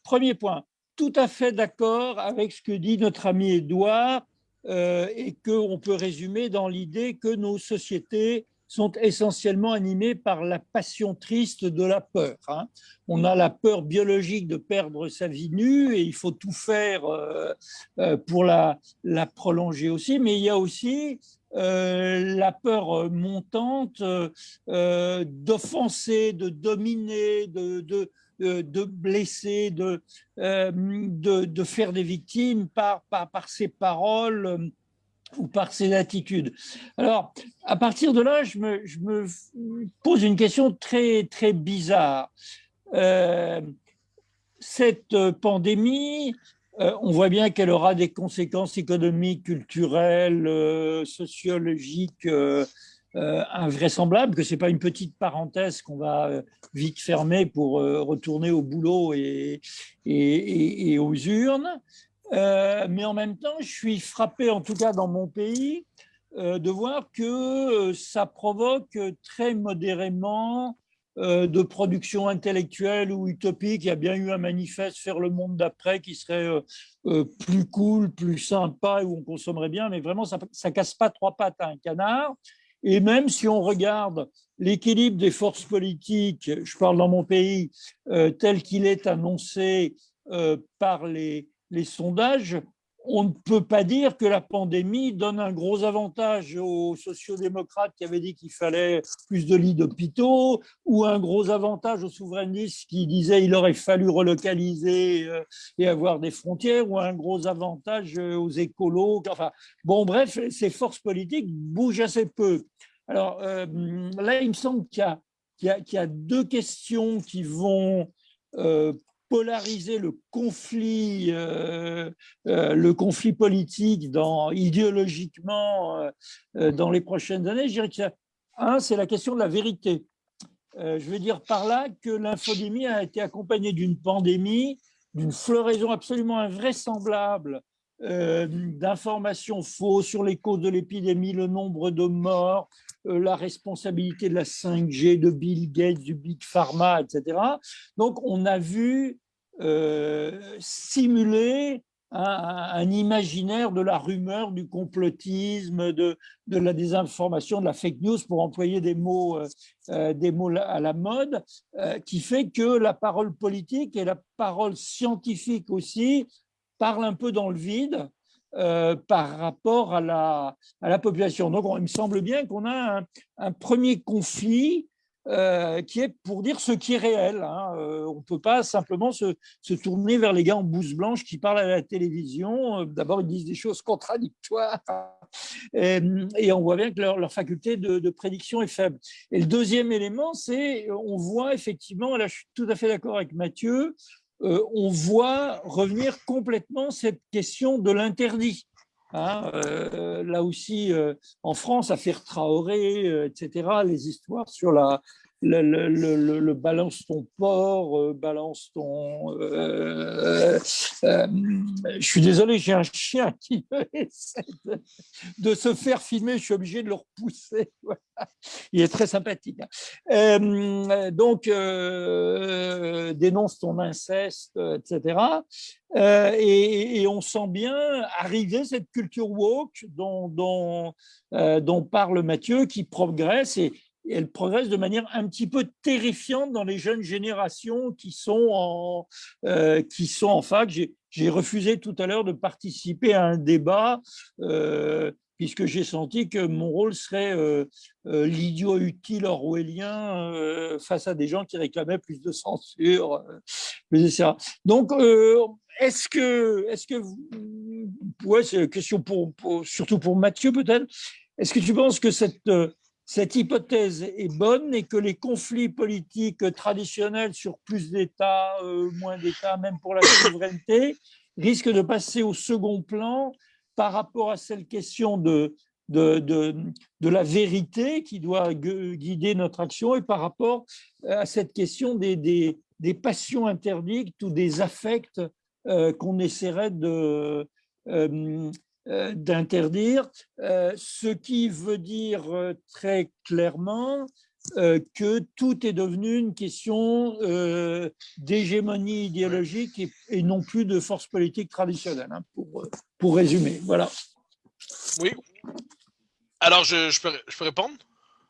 S5: premier point, tout à fait d'accord avec ce que dit notre ami Édouard et qu'on peut résumer dans l'idée que nos sociétés sont essentiellement animées par la passion triste de la peur. Hein. On a la peur biologique de perdre sa vie nue et il faut tout faire pour la prolonger aussi, mais il y a aussi la peur montante d'offenser, de dominer, de blesser, de faire des victimes par ses paroles ou par ses attitudes. Alors, à partir de là, je me pose une question très, très bizarre. Cette pandémie, on voit bien qu'elle aura des conséquences économiques, culturelles, sociologiques invraisemblables, que ce n'est pas une petite parenthèse qu'on va vite fermer pour retourner au boulot et aux urnes. Mais en même temps, je suis frappé, en tout cas dans mon pays, de voir que ça provoque très modérément de production intellectuelle ou utopique. Il y a bien eu un manifeste Faire le monde d'après qui serait plus cool, plus sympa, où on consommerait bien, mais vraiment, ça ne casse pas 3 pattes à un canard. Et même si on regarde l'équilibre des forces politiques, je parle dans mon pays, tel qu'il est annoncé par les sondages, on ne peut pas dire que la pandémie donne un gros avantage aux sociodémocrates qui avaient dit qu'il fallait plus de lits d'hôpitaux, ou un gros avantage aux souverainistes qui disaient qu'il aurait fallu relocaliser et avoir des frontières, ou un gros avantage aux écolos. Enfin, bon, bref, ces forces politiques bougent assez peu. Alors là, il me semble qu'il y a deux questions qui vont polariser le conflit politique idéologiquement dans les prochaines années. Je dirais qu'il y a un, c'est la question de la vérité. Je veux dire par là que l'infodémie a été accompagnée d'une pandémie, d'une floraison absolument invraisemblable d'informations fausses sur les causes de l'épidémie, le nombre de morts, la responsabilité de la 5G, de Bill Gates, du Big Pharma, etc. Donc, on a vu simuler un imaginaire de la rumeur, du complotisme, de la désinformation, de la fake news, pour employer des mots à la mode, qui fait que la parole politique et la parole scientifique aussi parlent un peu dans le vide par rapport à la population. Donc, il me semble bien qu'on a un premier conflit qui est pour dire ce qui est réel. On ne peut pas simplement se tourner vers les gars en blouse blanche qui parlent à la télévision. D'abord, ils disent des choses contradictoires et on voit bien que leur faculté de prédiction est faible. Et le deuxième élément, c'est on voit effectivement, là je suis tout à fait d'accord avec Mathieu, on voit revenir complètement cette question de l'interdit. Là aussi, en France, affaire Traoré, etc., les histoires sur le balance ton porc, balance ton... je suis désolé, j'ai un chien qui essaie de se faire filmer, je suis obligé de le repousser. Il est très sympathique. Donc, dénonce ton inceste, etc. Et on sent bien arriver cette culture woke dont parle Mathieu, qui progresse et elle progresse de manière un petit peu terrifiante dans les jeunes générations qui sont en fac. J'ai refusé tout à l'heure de participer à un débat puisque j'ai senti que mon rôle serait l'idiot utile orwellien face à des gens qui réclamaient plus de censure, etc. Donc, est-ce que ouais, c'est une question surtout pour Mathieu peut-être, est-ce que tu penses que cette hypothèse est bonne et que les conflits politiques traditionnels sur plus d'États, moins d'États, même pour la souveraineté, risquent de passer au second plan par rapport à cette question de la vérité qui doit guider notre action et par rapport à cette question des passions interdites ou des affects qu'on essaierait d'interdire, ce qui veut dire très clairement que tout est devenu une question d'hégémonie idéologique et non plus de force politique traditionnelle, pour résumer. Voilà.
S2: Oui. Alors, je peux répondre?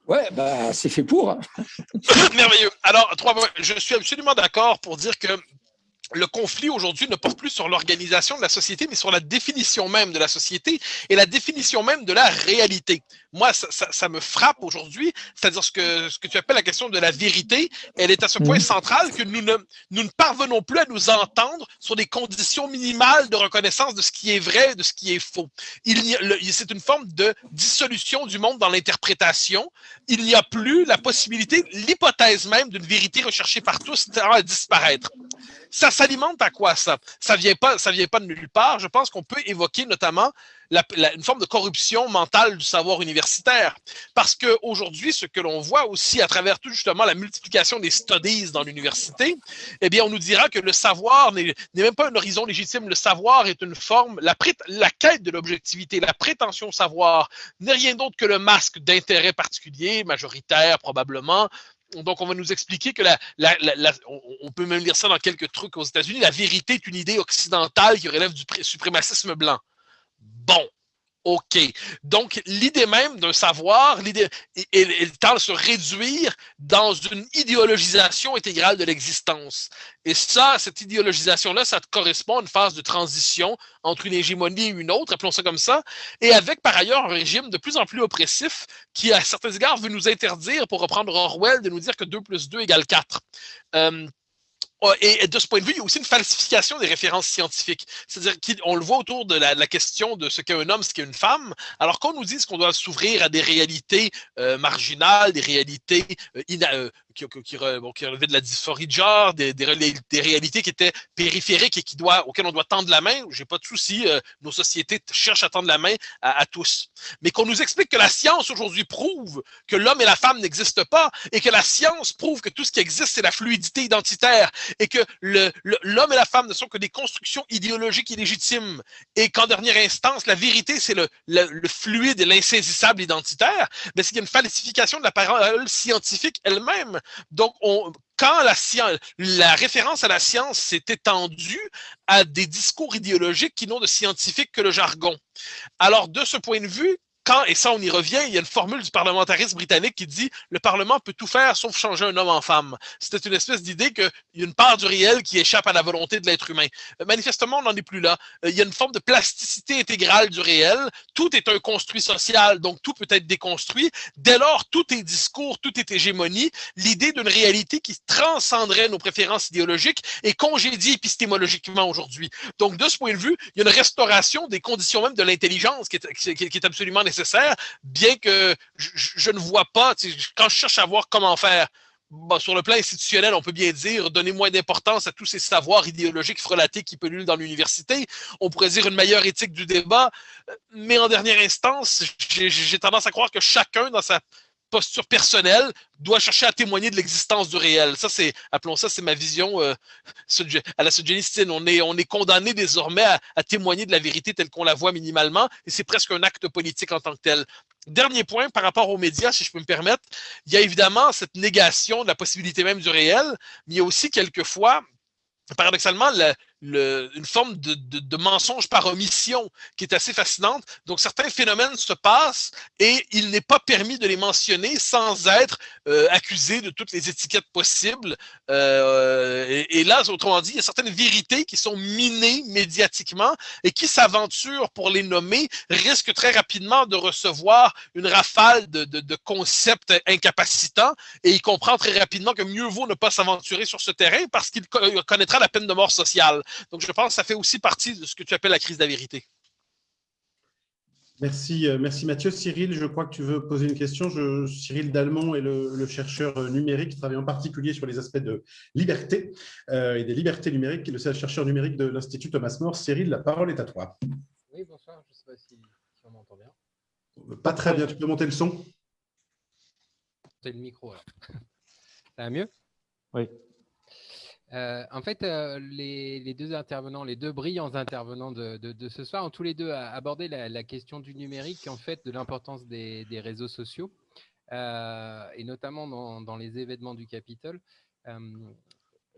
S5: Ouais, c'est fait pour.
S2: Merveilleux. Alors, je suis absolument d'accord pour dire que le conflit aujourd'hui ne porte plus sur l'organisation de la société, mais sur la définition même de la société et la définition même de la réalité. Moi, ça me frappe aujourd'hui, c'est-à-dire ce que tu appelles la question de la vérité, elle est à ce point centrale que nous ne parvenons plus à nous entendre sur des conditions minimales de reconnaissance de ce qui est vrai et de ce qui est faux. C'est une forme de dissolution du monde dans l'interprétation. Il n'y a plus la possibilité, l'hypothèse même d'une vérité recherchée par tous tend à disparaître. Ça s'alimente à quoi ça? Ça vient pas de nulle part. Je pense qu'on peut évoquer notamment une forme de corruption mentale du savoir universitaire. Parce qu'aujourd'hui, ce que l'on voit aussi à travers tout justement la multiplication des studies dans l'université, eh bien, on nous dira que le savoir n'est même pas un horizon légitime. Le savoir est une forme, la quête de l'objectivité, la prétention au savoir n'est rien d'autre que le masque d'intérêt particulier, majoritaire probablement. Donc, on va nous expliquer que on peut même lire ça dans quelques trucs aux États-Unis, la vérité est une idée occidentale qui relève du suprémacisme blanc. Bon, OK. Donc, l'idée même d'un savoir, elle tend à se réduire dans une idéologisation intégrale de l'existence. Et ça, cette idéologisation-là, ça correspond à une phase de transition entre une hégémonie et une autre, appelons ça comme ça, et avec par ailleurs un régime de plus en plus oppressif qui, à certains égards, veut nous interdire, pour reprendre Orwell, de nous dire que 2 plus 2 égale 4. Et de ce point de vue, il y a aussi une falsification des références scientifiques. C'est-à-dire qu'on le voit autour de la question de ce qu'est un homme, ce qu'est une femme. Alors qu'on nous dise qu'on doit s'ouvrir à des réalités marginales, des réalités qui relevaient de la dysphorie de genre, des réalités qui étaient périphériques et auxquelles on doit tendre la main. J'ai pas de souci, nos sociétés cherchent à tendre la main à tous. Mais qu'on nous explique que la science aujourd'hui prouve que l'homme et la femme n'existent pas et que la science prouve que tout ce qui existe, c'est la fluidité identitaire et que l'homme et la femme ne sont que des constructions idéologiques illégitimes et qu'en dernière instance, la vérité, c'est le fluide et l'insaisissable identitaire, mais c'est qu'il y a une falsification de la parole scientifique elle-même. Donc, quand la référence à la science s'est étendue à des discours idéologiques qui n'ont de scientifique que le jargon. Alors, de ce point de vue, et ça on y revient, il y a une formule du parlementarisme britannique qui dit « le Parlement peut tout faire sauf changer un homme en femme ». C'était une espèce d'idée qu'il y a une part du réel qui échappe à la volonté de l'être humain. Manifestement, on n'en est plus là. Il y a une forme de plasticité intégrale du réel. Tout est un construit social, donc tout peut être déconstruit. Dès lors, tout est discours, tout est hégémonie. L'idée d'une réalité qui transcenderait nos préférences idéologiques est congédiée épistémologiquement aujourd'hui. Donc, de ce point de vue, il y a une restauration des conditions même de l'intelligence qui est absolument nécessaire, bien que je ne vois pas, quand je cherche à voir comment faire, sur le plan institutionnel, on peut bien dire, donner moins d'importance à tous ces savoirs idéologiques frelatés qui pullulent dans l'université. On pourrait dire une meilleure éthique du débat, mais en dernière instance, j'ai tendance à croire que chacun, dans sa posture personnelle, doit chercher à témoigner de l'existence du réel. Ça, appelons ça, c'est ma vision à la Solzhenitsyn. On est condamné désormais à témoigner de la vérité telle qu'on la voit minimalement, et c'est presque un acte politique en tant que tel. Dernier point par rapport aux médias, si je peux me permettre, il y a évidemment cette négation de la possibilité même du réel, mais il y a aussi quelquefois, paradoxalement, une forme de mensonge par omission qui est assez fascinante. Donc, certains phénomènes se passent et il n'est pas permis de les mentionner sans être accusé de toutes les étiquettes possibles. Et là, autrement dit, il y a certaines vérités qui sont minées médiatiquement et qui s'aventurent pour les nommer risquent très rapidement de recevoir une rafale de concepts incapacitants, et il comprend très rapidement que mieux vaut ne pas s'aventurer sur ce terrain parce qu'il connaîtra la peine de mort sociale. Donc, je pense que ça fait aussi partie de ce que tu appelles la crise de la vérité.
S1: Merci Mathieu. Cyril, je crois que tu veux poser une question. Cyril Dalmont est le chercheur numérique qui travaille en particulier sur les aspects de liberté et des libertés numériques, le chercheur numérique de l'Institut Thomas More. Cyril, la parole est à toi.
S6: Oui, bonsoir. Je ne sais pas si on m'entend bien.
S1: Pas très bien. Tu peux monter le son?
S6: C'est le micro. Ça va mieux?
S3: Oui.
S6: En fait, les deux intervenants, les deux brillants intervenants de ce soir ont tous les deux abordé la question du numérique, en fait, de l'importance des réseaux sociaux, et notamment dans les événements du Capitole.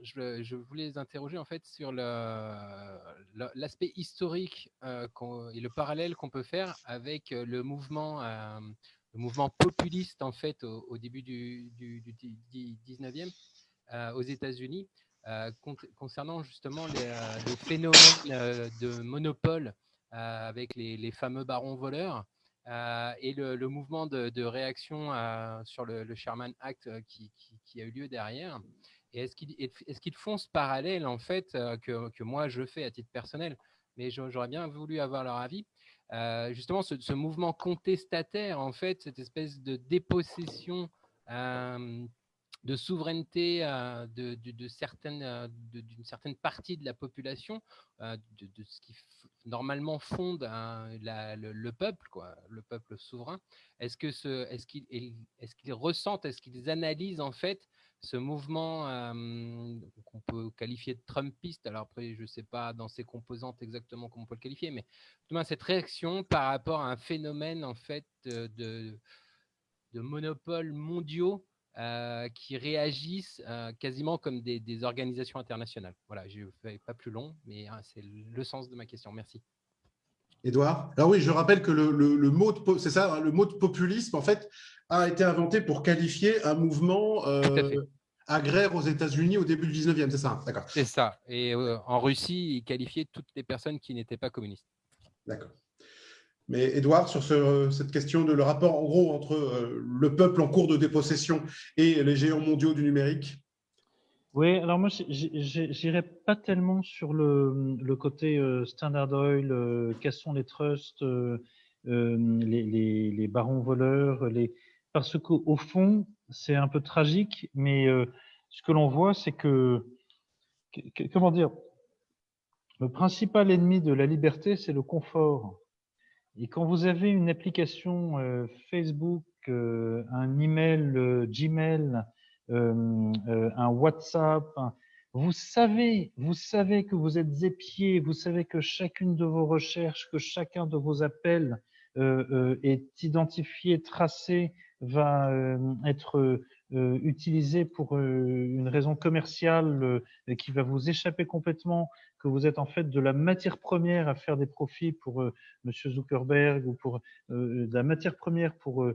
S6: Je voulais les interroger en fait sur l'aspect historique et le parallèle qu'on peut faire avec le mouvement populiste en fait au début du 19e aux États-Unis. Concernant justement les phénomènes de monopole avec les fameux barons voleurs et le mouvement de réaction sur le Sherman Act qui a eu lieu derrière. Et est-ce qu'ils font ce parallèle en fait que moi je fais à titre personnel, mais j'aurais bien voulu avoir leur avis. Justement, ce mouvement contestataire, en fait, cette espèce de dépossession de souveraineté d'une certaine partie de la population, de ce qui normalement fonde le peuple, quoi, le peuple souverain. Est-ce qu'ils ressentent, est-ce qu'ils analysent en fait ce mouvement qu'on peut qualifier de trumpiste? Alors après, je ne sais pas dans ses composantes exactement comment on peut le qualifier, mais cette réaction par rapport à un phénomène en fait de monopoles mondiaux qui réagissent quasiment comme des organisations internationales. Voilà, je ne fais pas plus long, mais c'est le sens de ma question. Merci.
S1: Édouard? Alors oui, je rappelle que le mot c'est ça, hein, le mot de populisme, en fait, a été inventé pour qualifier un mouvement
S6: Tout à fait.
S1: agraire aux États-Unis au début du 19e, c'est ça, hein? D'accord.
S6: C'est ça. Et en Russie, ils qualifiaient toutes les personnes qui n'étaient pas communistes.
S1: D'accord. Mais Édouard, sur cette question de le rapport, en gros, entre le peuple en cours de dépossession et les géants mondiaux du numérique.
S3: Oui, alors moi, j'irai pas tellement sur le côté Standard Oil, cassons les trusts, les barons voleurs, parce qu'au fond, c'est un peu tragique, mais ce que l'on voit, c'est comment dire, le principal ennemi de la liberté, c'est le confort. Et quand vous avez une application Facebook, un email Gmail, un WhatsApp, vous savez que vous êtes épié, vous savez que chacune de vos recherches, que chacun de vos appels est identifié, tracé, va être utilisé pour une raison commerciale qui va vous échapper complètement, que vous êtes en fait de la matière première à faire des profits pour Monsieur Zuckerberg ou pour de la matière première pour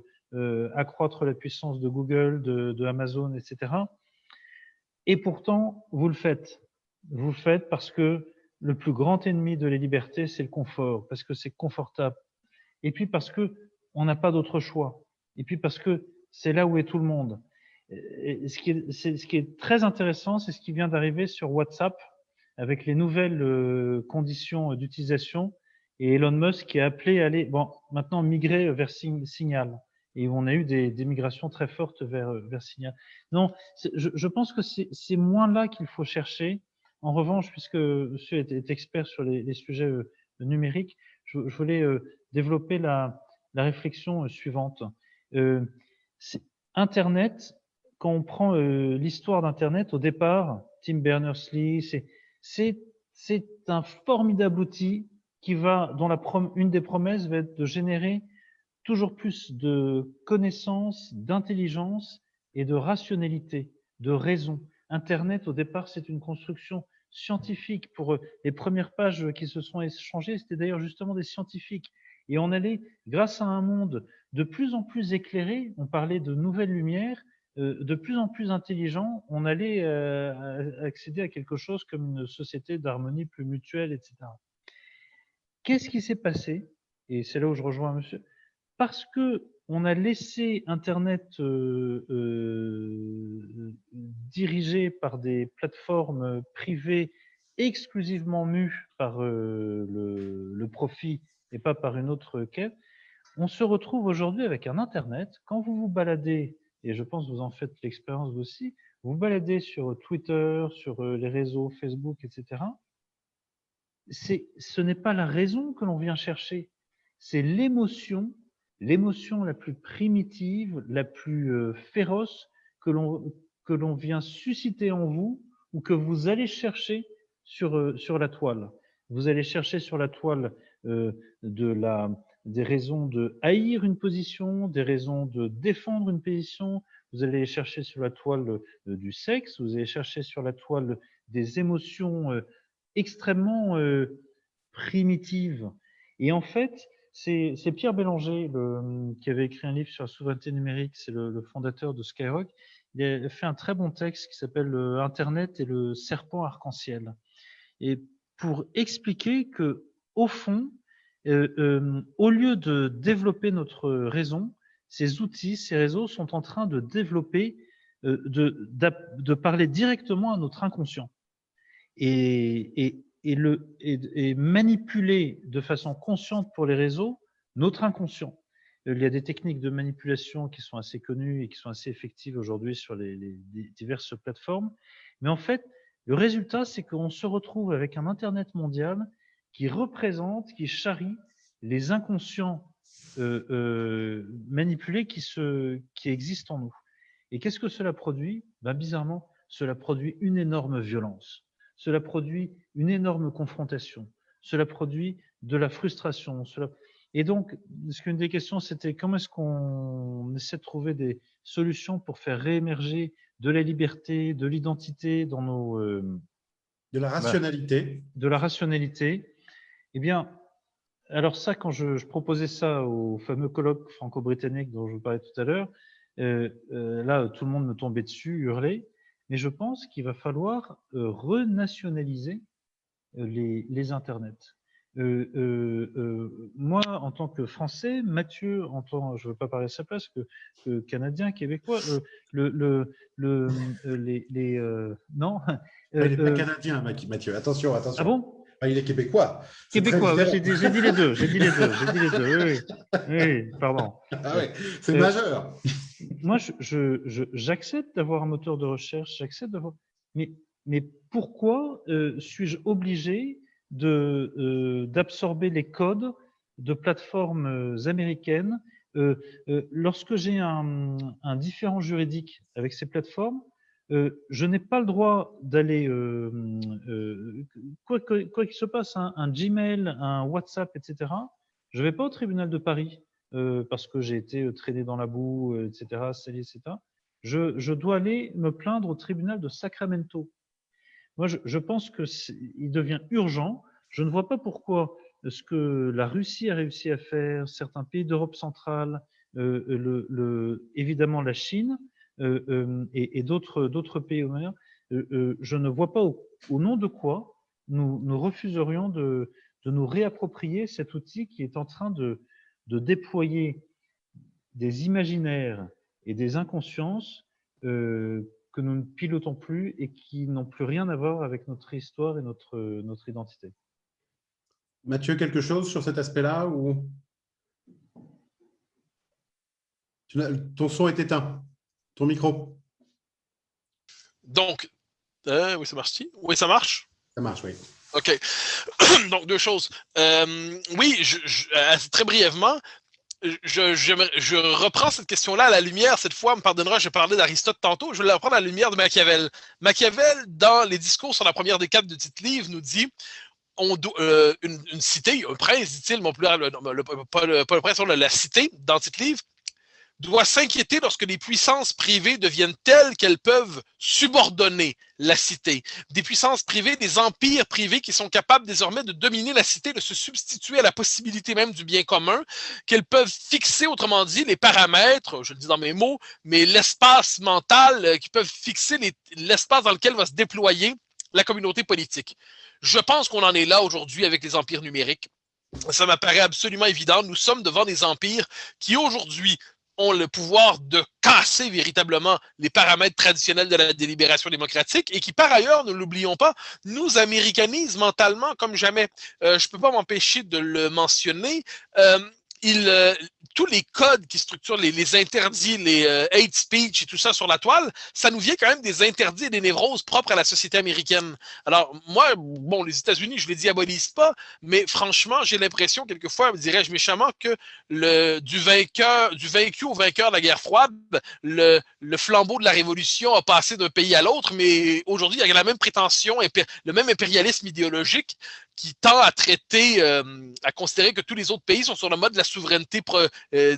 S3: accroître la puissance de Google, de Amazon, etc. Et pourtant, vous le faites. Vous le faites parce que le plus grand ennemi de la liberté, c'est le confort, parce que c'est confortable. Et puis parce que on n'a pas d'autre choix. Et puis parce que c'est là où est tout le monde. Et ce qui est très intéressant, c'est ce qui vient d'arriver sur WhatsApp avec les nouvelles conditions d'utilisation et Elon Musk qui a appelé à aller maintenant migrer vers Signal. Et on a eu des migrations très fortes vers Signal. Non, je pense que c'est moins là qu'il faut chercher. En revanche, puisque monsieur est expert sur les sujets numériques, je voulais développer la réflexion suivante. Internet, quand on prend l'histoire d'Internet, au départ, Tim Berners-Lee, c'est un formidable outil qui dont une des promesses va être de générer toujours plus de connaissances, d'intelligence et de rationalité, de raison. Internet, au départ, c'est une construction scientifique. Pour les premières pages qui se sont échangées, c'était d'ailleurs justement des scientifiques. Et on allait, grâce à un monde de plus en plus éclairé, on parlait de nouvelles lumières, de plus en plus intelligent, on allait accéder à quelque chose comme une société d'harmonie plus mutuelle, etc. Qu'est-ce qui s'est passé? Et c'est là où je rejoins monsieur. Parce que on a laissé Internet dirigé par des plateformes privées exclusivement mues par le profit et pas par une autre quête, on se retrouve aujourd'hui avec un Internet. Quand vous vous baladez, et je pense que vous en faites l'expérience vous aussi, vous vous baladez sur Twitter, sur les réseaux Facebook, etc., ce n'est pas la raison que l'on vient chercher, c'est l'émotion la plus primitive, la plus féroce que l'on vient susciter en vous ou que vous allez chercher sur la toile. Vous allez chercher sur la toile des raisons de haïr une position, des raisons de défendre une position. Vous allez chercher sur la toile du sexe, vous allez chercher sur la toile des émotions extrêmement primitives. Et en fait, c'est Pierre Bélanger qui avait écrit un livre sur la souveraineté numérique, c'est le fondateur de Skyrock. Il a fait un très bon texte qui s'appelle Internet et le serpent arc-en-ciel. Et pour expliquer que, au fond, au lieu de développer notre raison, ces outils, ces réseaux sont en train de développer, de parler directement à notre inconscient. Et manipuler de façon consciente pour les réseaux notre inconscient. Il y a des techniques de manipulation qui sont assez connues et qui sont assez effectives aujourd'hui sur les diverses plateformes. Mais en fait, le résultat, c'est qu'on se retrouve avec un Internet mondial qui représente, qui charrie les inconscients manipulés qui existent en nous. Et qu'est-ce que cela produit? Bizarrement, cela produit une énorme violence. Cela produit une énorme confrontation. Cela produit de la frustration. Et donc, une des questions, c'était comment est-ce qu'on essaie de trouver des solutions pour faire réémerger de la liberté, de l'identité dans nos...
S1: de la rationalité.
S3: De la rationalité. Eh bien, Alors ça, quand je proposais ça au fameux colloque franco-britannique dont je vous parlais tout à l'heure, là, tout le monde me tombait dessus, hurlait. Mais je pense qu'il va falloir renationaliser les internets. Moi, en tant que Français, Mathieu, je ne veux pas parler à sa place, que Canadien, Québécois, non.
S1: Il n'est pas canadien, Mathieu. Attention.
S3: Ah bon?
S1: Il est québécois.
S3: Québécois, j'ai dit les deux. Oui, pardon.
S1: Ah ouais, c'est majeur.
S3: Moi, j'accepte d'avoir un moteur de recherche, j'accepte d'avoir. Mais pourquoi suis-je obligé d'absorber les codes de plateformes américaines lorsque j'ai un différend juridique avec ces plateformes? Je n'ai pas le droit d'aller, quoi qu'il se passe, un Gmail, un WhatsApp, etc. Je ne vais pas au tribunal de Paris parce que j'ai été traîné dans la boue, etc., sali, etc. Je dois aller me plaindre au tribunal de Sacramento. Moi, je pense qu'il devient urgent. Je ne vois pas pourquoi ce que la Russie a réussi à faire, certains pays d'Europe centrale, évidemment la Chine, et d'autres pays au mer, je ne vois pas au nom de quoi nous refuserions de nous réapproprier cet outil qui est en train de déployer des imaginaires et des inconsciences que nous ne pilotons plus et qui n'ont plus rien à voir avec notre histoire et notre identité.
S1: Mathieu, quelque chose sur cet aspect-là ou... Ton son est éteint. Ton micro.
S2: Donc, oui, ça marche-t-il? Oui, ça marche?
S1: Ça marche, oui.
S2: OK. Donc, deux choses. Oui, très brièvement, je reprends cette question-là à la lumière. Cette fois, me pardonnera, j'ai parlé d'Aristote tantôt. Je vais la reprendre à la lumière de Machiavel. Machiavel, dans les discours sur la première décade de Tite-Live, nous dit une cité, un prince, dit-il, pas le prince, la cité, dans Tite-Live, doit s'inquiéter lorsque les puissances privées deviennent telles qu'elles peuvent subordonner la cité. Des puissances privées, des empires privés qui sont capables désormais de dominer la cité, de se substituer à la possibilité même du bien commun, qu'elles peuvent fixer, autrement dit, les paramètres, je le dis dans mes mots, mais l'espace mental, qui peuvent fixer l'espace dans lequel va se déployer la communauté politique. Je pense qu'on en est là aujourd'hui avec les empires numériques. Ça m'apparaît absolument évident. Nous sommes devant des empires qui aujourd'hui ont le pouvoir de casser véritablement les paramètres traditionnels de la délibération démocratique et qui, par ailleurs, ne l'oublions pas, nous américanisent mentalement comme jamais. Je ne peux pas m'empêcher de le mentionner. Tous les codes qui structurent les interdits, les hate speech et tout ça sur la toile, ça nous vient quand même des interdits et des névroses propres à la société américaine. Alors, moi, bon, les États-Unis, je les diabolise pas, mais franchement, j'ai l'impression, quelquefois, dirais-je méchamment, que du vaincu au vainqueur de la guerre froide, le flambeau de la révolution a passé d'un pays à l'autre, mais aujourd'hui, il y a la même prétention, le même impérialisme idéologique qui tend à traiter, à considérer que tous les autres pays sont sur le mode de la souveraineté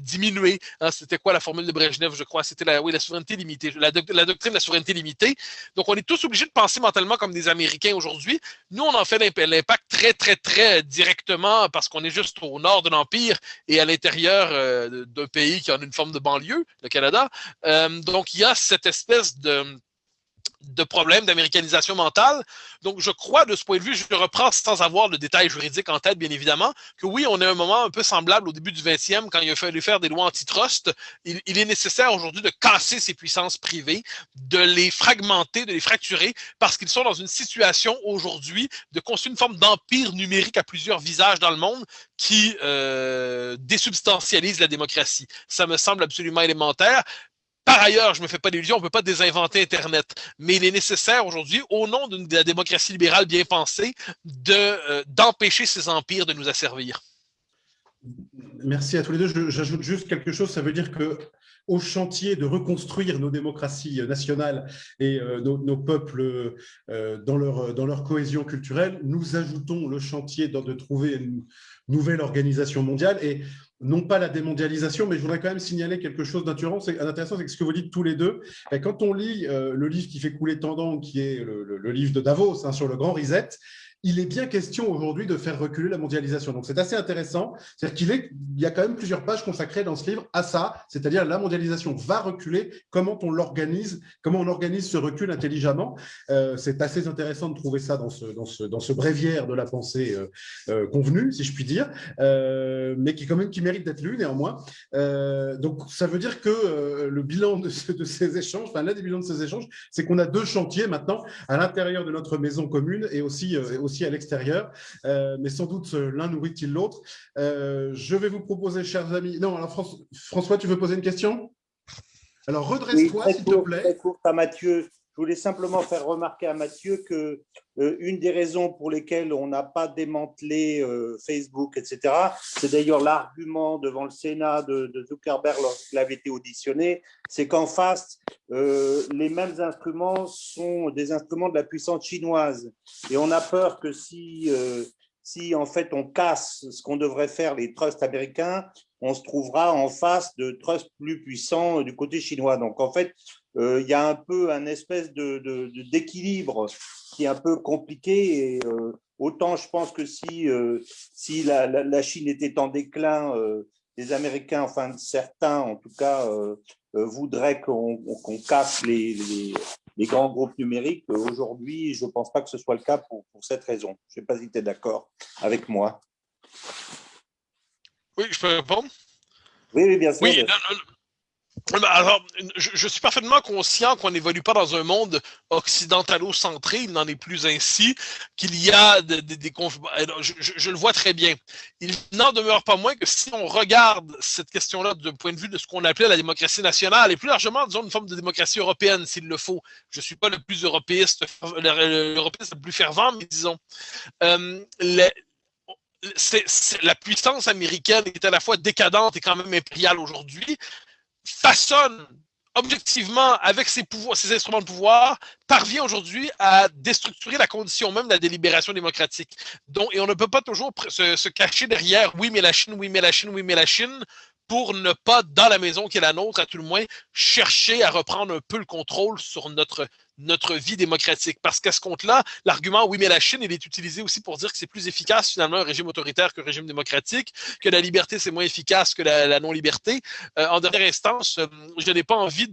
S2: diminuée. Hein, c'était quoi la formule de Brejnev, je crois? C'était la souveraineté limitée, la doctrine de la souveraineté limitée. Donc, on est tous obligés de penser mentalement comme des Américains aujourd'hui. Nous, on en fait l'impact très, très, très directement parce qu'on est juste au nord de l'Empire et à l'intérieur d'un pays qui en a une forme de banlieue, le Canada. Donc, il y a cette espèce de problèmes d'américanisation mentale. Donc, je crois, de ce point de vue, je le reprends sans avoir le détail juridique en tête, bien évidemment, que oui, on a un moment un peu semblable au début du 20e, quand il a fallu faire des lois antitrust. Il est nécessaire aujourd'hui de casser ces puissances privées, de les fragmenter, de les fracturer, parce qu'ils sont dans une situation aujourd'hui de construire une forme d'empire numérique à plusieurs visages dans le monde qui désubstantialise la démocratie. Ça me semble absolument élémentaire. Par ailleurs, je ne me fais pas d'illusions, on ne peut pas désinventer Internet, mais il est nécessaire aujourd'hui, au nom de la démocratie libérale bien pensée, d'empêcher ces empires de nous asservir.
S1: Merci à tous les deux. J'ajoute juste quelque chose, ça veut dire que au chantier de reconstruire nos démocraties nationales et nos peuples dans leur cohésion culturelle, nous ajoutons le chantier de trouver une nouvelle organisation mondiale et non pas la démondialisation, mais je voudrais quand même signaler quelque chose d'intéressant, c'est que ce que vous dites tous les deux, quand on lit le livre qui fait couler tendance, qui est le livre de Davos, hein, sur le grand reset, il est bien question aujourd'hui de faire reculer la mondialisation. Donc, c'est assez intéressant. C'est-à-dire qu'il y a quand même plusieurs pages consacrées dans ce livre à ça, c'est-à-dire la mondialisation va reculer, comment on organise ce recul intelligemment. C'est assez intéressant de trouver ça dans ce bréviaire de la pensée convenue, si je puis dire, mais qui mérite d'être lu néanmoins. Donc, ça veut dire que le bilan de ces échanges, l'un des bilans de ces échanges, c'est qu'on a 2 chantiers maintenant à l'intérieur de notre maison commune et aussi à l'extérieur, mais sans doute l'un nourrit-il l'autre. Je vais vous proposer, chers amis… Non, alors François, tu veux poser une question? Alors, redresse-toi,
S4: oui,
S1: s'il te plaît.
S4: Très court à Mathieu. Je voulais simplement faire remarquer à Mathieu que une des raisons pour lesquelles on n'a pas démantelé Facebook, etc., c'est d'ailleurs l'argument devant le Sénat de Zuckerberg lorsqu'il avait été auditionné, c'est qu'en face, les mêmes instruments sont des instruments de la puissance chinoise. Et on a peur que si en fait on casse ce qu'on devrait faire les trusts américains, on se trouvera en face de trusts plus puissants du côté chinois. Donc en fait, il y a un peu un espèce d'équilibre qui est un peu compliqué. Et autant je pense que si la Chine était en déclin, les Américains, enfin certains en tout cas, voudraient qu'on casse les grands groupes numériques. Aujourd'hui, je ne pense pas que ce soit le cas pour cette raison. Je ne sais pas si tu es d'accord avec moi.
S2: Oui, je peux répondre?
S4: Oui, bien sûr.
S2: Oui, alors, je suis parfaitement conscient qu'on n'évolue pas dans un monde occidentalo-centré, il n'en est plus ainsi, qu'il y a des conflits. Je le vois très bien. Il n'en demeure pas moins que si on regarde cette question-là du point de vue de ce qu'on appelait la démocratie nationale, et plus largement, disons, une forme de démocratie européenne, s'il le faut. Je ne suis pas le plus européiste le plus fervent, mais disons, la puissance américaine est à la fois décadente et quand même impériale aujourd'hui, façonne objectivement, avec ses instruments de pouvoir, parvient aujourd'hui à déstructurer la condition même de la délibération démocratique. Donc, et on ne peut pas toujours se cacher derrière « oui, mais la Chine, oui, mais la Chine, oui, mais la Chine », pour ne pas, dans la maison qui est la nôtre, à tout le moins, chercher à reprendre un peu le contrôle sur notre vie démocratique. Parce qu'à ce compte-là, l'argument « oui, mais la Chine », il est utilisé aussi pour dire que c'est plus efficace, finalement, un régime autoritaire qu'un régime démocratique, que la liberté, c'est moins efficace que la non-liberté. En dernière instance, je n'ai pas envie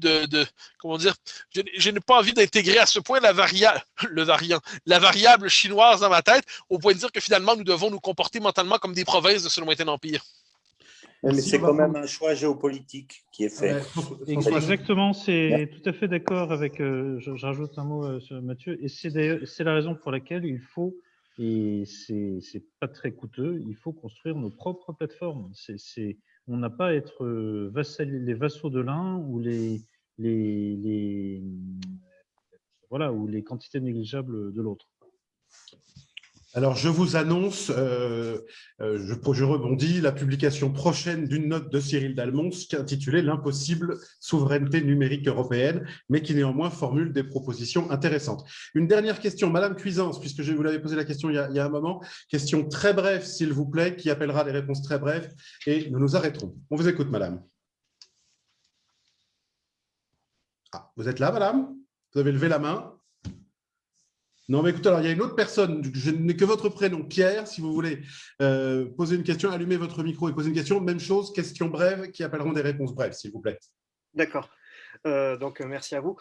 S2: comment dire, je n'ai pas envie d'intégrer à ce point la variable chinoise dans ma tête, au point de dire que finalement, nous devons nous comporter mentalement comme des provinces de ce lointain empire.
S4: Mais c'est quand même un choix géopolitique qui est fait.
S3: Exactement, c'est tout à fait d'accord avec, je rajoute un mot sur Mathieu, et c'est la raison pour laquelle il faut, et c'est pas très coûteux, il faut construire nos propres plateformes. On n'a pas à être les vassaux de l'un ou ou les quantités négligeables de l'autre.
S1: Alors, je vous annonce, je rebondis, la publication prochaine d'une note de Cyril Dalmons intitulée « L'impossible souveraineté numérique européenne », mais qui néanmoins formule des propositions intéressantes. Une dernière question, Madame Cuisance, puisque je vous l'avais posé la question il y a un moment. Question très brève, s'il vous plaît, qui appellera des réponses très brèves, et nous nous arrêterons. On vous écoute, Madame. Ah, vous êtes là, Madame? Vous avez levé la main? Non, mais écoutez, alors il y a une autre personne, je n'ai que votre prénom, Pierre, si vous voulez poser une question, allumez votre micro et poser une question. Même chose, question brève qui appelleront des réponses brèves, s'il vous plaît.
S7: D'accord. Donc, merci à vous.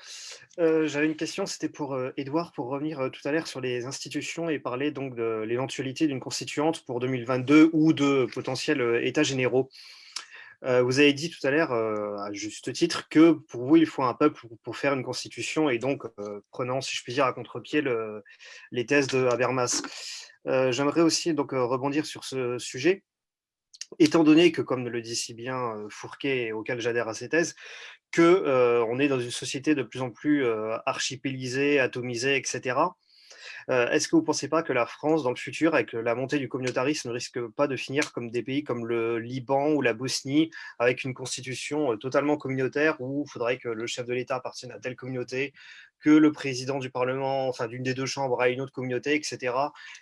S7: J'avais une question, c'était pour Édouard, pour revenir tout à l'heure sur les institutions et parler donc de l'éventualité d'une constituante pour 2022 ou de potentiels états généraux. Vous avez dit tout à l'heure, à juste titre, que pour vous, il faut un peuple pour faire une constitution et donc prenant, si je puis dire, à contre-pied les thèses de Habermas. J'aimerais aussi donc rebondir sur ce sujet, étant donné que, comme le dit si bien Fourquet, et auquel j'adhère à ses thèses, qu'on est dans une société de plus en plus archipélisée, atomisée, etc. Est-ce que vous ne pensez pas que la France, dans le futur, avec la montée du communautarisme, ne risque pas de finir comme des pays comme le Liban ou la Bosnie, avec une constitution totalement communautaire où il faudrait que le chef de l'État appartienne à telle communauté, que le président du Parlement, enfin d'une des deux chambres, a une autre communauté, etc.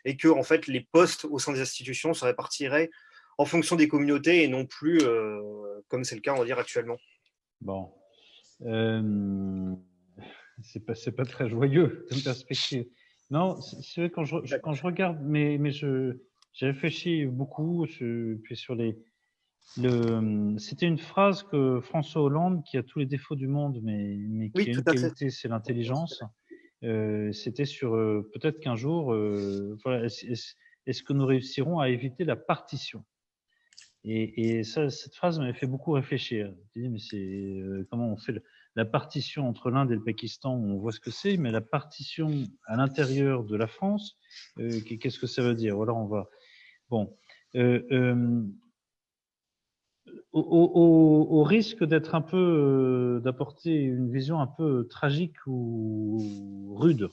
S7: Et que en fait, les postes au sein des institutions se répartiraient en fonction des communautés et non plus comme c'est le cas, on va dire, actuellement.
S3: Bon. C'est pas très joyeux comme perspective. Non, c'est vrai, quand je regarde, mais j'ai réfléchi beaucoup puis sur c'était une phrase que François Hollande, qui a tous les défauts du monde, mais qui
S7: Oui,
S3: a
S7: tout
S3: une
S7: à fait.
S3: qualité, c'est l'intelligence. C'était sur peut-être qu'un jour, voilà, est-ce que nous réussirons à éviter la partition? Et ça, cette phrase m'avait fait beaucoup réfléchir. Je me dis, mais c'est comment on fait la partition entre l'Inde et le Pakistan, on voit ce que c'est, mais la partition à l'intérieur de la France, qu'est-ce que ça veut dire? Voilà, on va. Bon. Au risque d'être un peu, d'apporter une vision un peu tragique ou rude,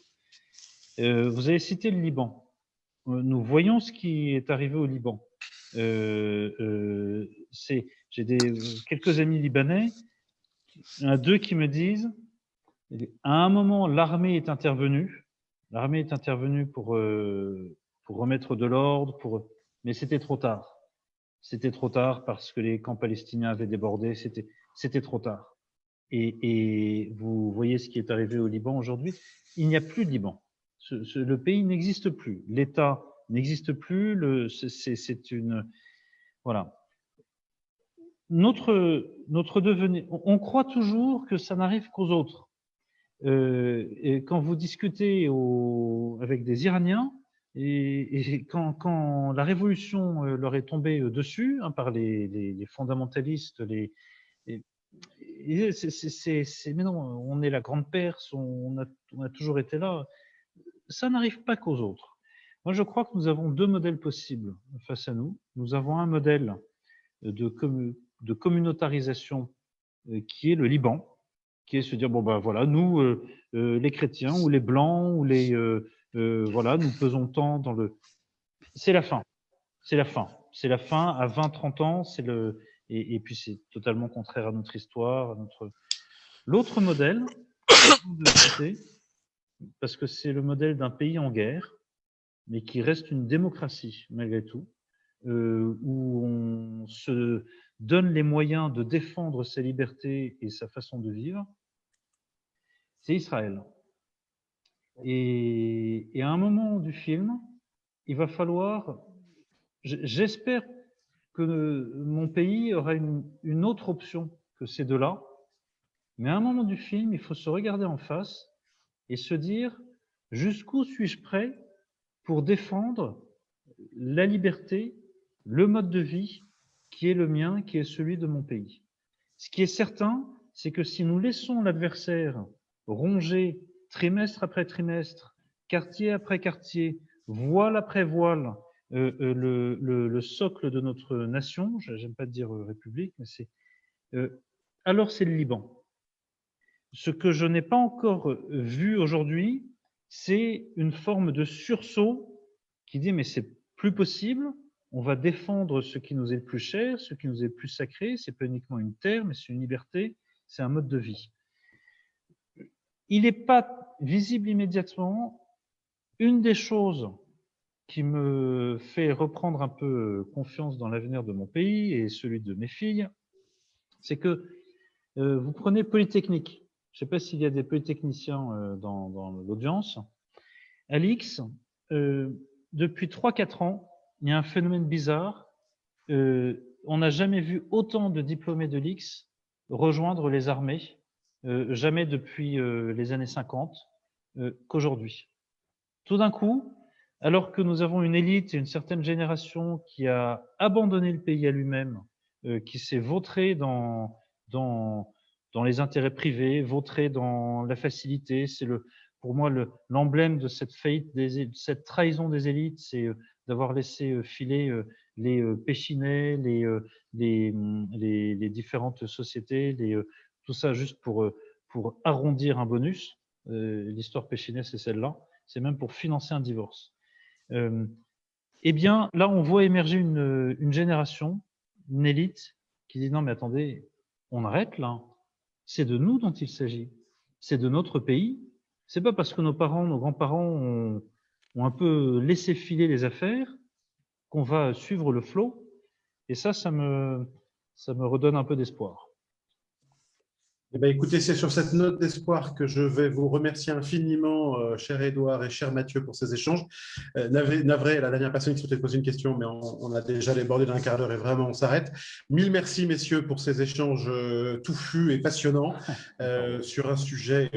S3: vous avez cité le Liban. Nous voyons ce qui est arrivé au Liban. J'ai quelques amis libanais, il y en a deux qui me disent, à un moment, l'armée est intervenue pour remettre de l'ordre, mais c'était trop tard. C'était trop tard parce que les camps palestiniens avaient débordé, c'était trop tard. Et vous voyez ce qui est arrivé au Liban aujourd'hui. Il n'y a plus de Liban. Le pays n'existe plus. L'État n'existe plus. C'est une voilà. Notre devenir. On croit toujours que ça n'arrive qu'aux autres. Et quand vous discutez avec des Iraniens, et quand la révolution leur est tombée dessus par les fondamentalistes, mais non, on est la Grande Perse, on a toujours été là. Ça n'arrive pas qu'aux autres. Moi, je crois que nous avons deux modèles possibles face à nous. Nous avons un modèle de communautarisation qui est le Liban, qui est se dire bon ben voilà, nous les chrétiens ou les blancs ou voilà, nous pesons tant dans le. C'est la fin. C'est la fin à 20-30 ans. Et puis c'est totalement contraire à notre histoire, L'autre modèle, parce que c'est le modèle d'un pays en guerre, mais qui reste une démocratie malgré tout, où on se donne les moyens de défendre ses libertés et sa façon de vivre, c'est Israël. Et à un moment du film, il va falloir, j'espère que mon pays aura une autre option que ces deux-là, mais à un moment du film, il faut se regarder en face et se dire jusqu'où suis-je prêt pour défendre la liberté, le mode de vie qui est le mien, qui est celui de mon pays. Ce qui est certain, c'est que si nous laissons l'adversaire ronger trimestre après trimestre, quartier après quartier, voile après voile, le socle de notre nation, j'aime pas dire république, mais alors c'est le Liban. Ce que je n'ai pas encore vu aujourd'hui, c'est une forme de sursaut qui dit mais c'est plus possible, on va défendre ce qui nous est le plus cher, ce qui nous est le plus sacré, c'est pas uniquement une terre, mais c'est une liberté, c'est un mode de vie. Il n'est pas visible immédiatement. Une des choses qui me fait reprendre un peu confiance dans l'avenir de mon pays et celui de mes filles, c'est que vous prenez Polytechnique. Je ne sais pas s'il y a des polytechniciens dans l'audience. À l'X, depuis 3-4 ans, il y a un phénomène bizarre. On n'a jamais vu autant de diplômés de l'X rejoindre les armées, jamais depuis les années 50, qu'aujourd'hui. Tout d'un coup, alors que nous avons une élite et une certaine génération qui a abandonné le pays à lui-même, qui s'est vautré dans les intérêts privés, vautré dans la facilité, c'est pour moi l'emblème de cette faillite, de cette trahison des élites, c'est d'avoir laissé filer les Péchiney, les différentes sociétés, tout ça juste pour arrondir un bonus. L'histoire Péchiney, c'est celle-là. C'est même pour financer un divorce. Eh bien, là, on voit émerger une génération, une élite, qui dit non, mais attendez, on arrête là. C'est de nous dont il s'agit. C'est de notre pays. C'est pas parce que nos parents, nos grands-parents ont un peu laissé filer les affaires qu'on va suivre le flot. Et ça me redonne un peu d'espoir.
S1: Eh bien, écoutez, c'est sur cette note d'espoir que je vais vous remercier infiniment, cher Édouard et cher Mathieu, pour ces échanges. Navré, la dernière personne qui souhaitait poser une question, mais on a déjà débordé d'un quart d'heure et vraiment, on s'arrête. Mille merci, messieurs, pour ces échanges touffus et passionnants sur un sujet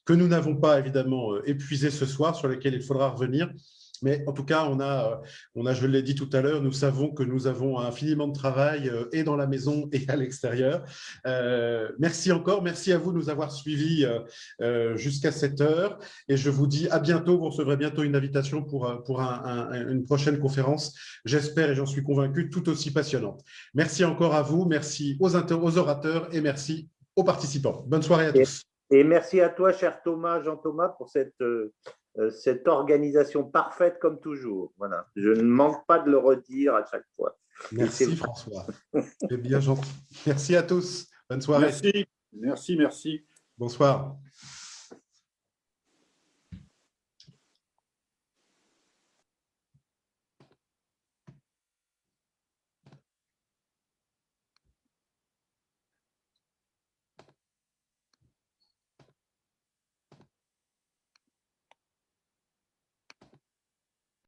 S1: que nous n'avons pas, évidemment, épuisé ce soir, sur lequel il faudra revenir. Mais en tout cas, je l'ai dit tout à l'heure, nous savons que nous avons infiniment de travail et dans la maison et à l'extérieur. Merci encore, merci à vous de nous avoir suivis jusqu'à cette heure. Et je vous dis à bientôt, vous recevrez bientôt une invitation pour une prochaine conférence, j'espère et j'en suis convaincu, tout aussi passionnante. Merci encore à vous, merci aux orateurs et merci aux participants. Bonne soirée à tous.
S4: Et merci à toi, cher Thomas, Jean-Thomas, pour cette organisation parfaite comme toujours. Voilà. Je ne manque pas de le redire à chaque fois.
S1: Merci François. C'est bien gentil. Merci à tous. Bonne soirée.
S8: Merci.
S1: Bonsoir.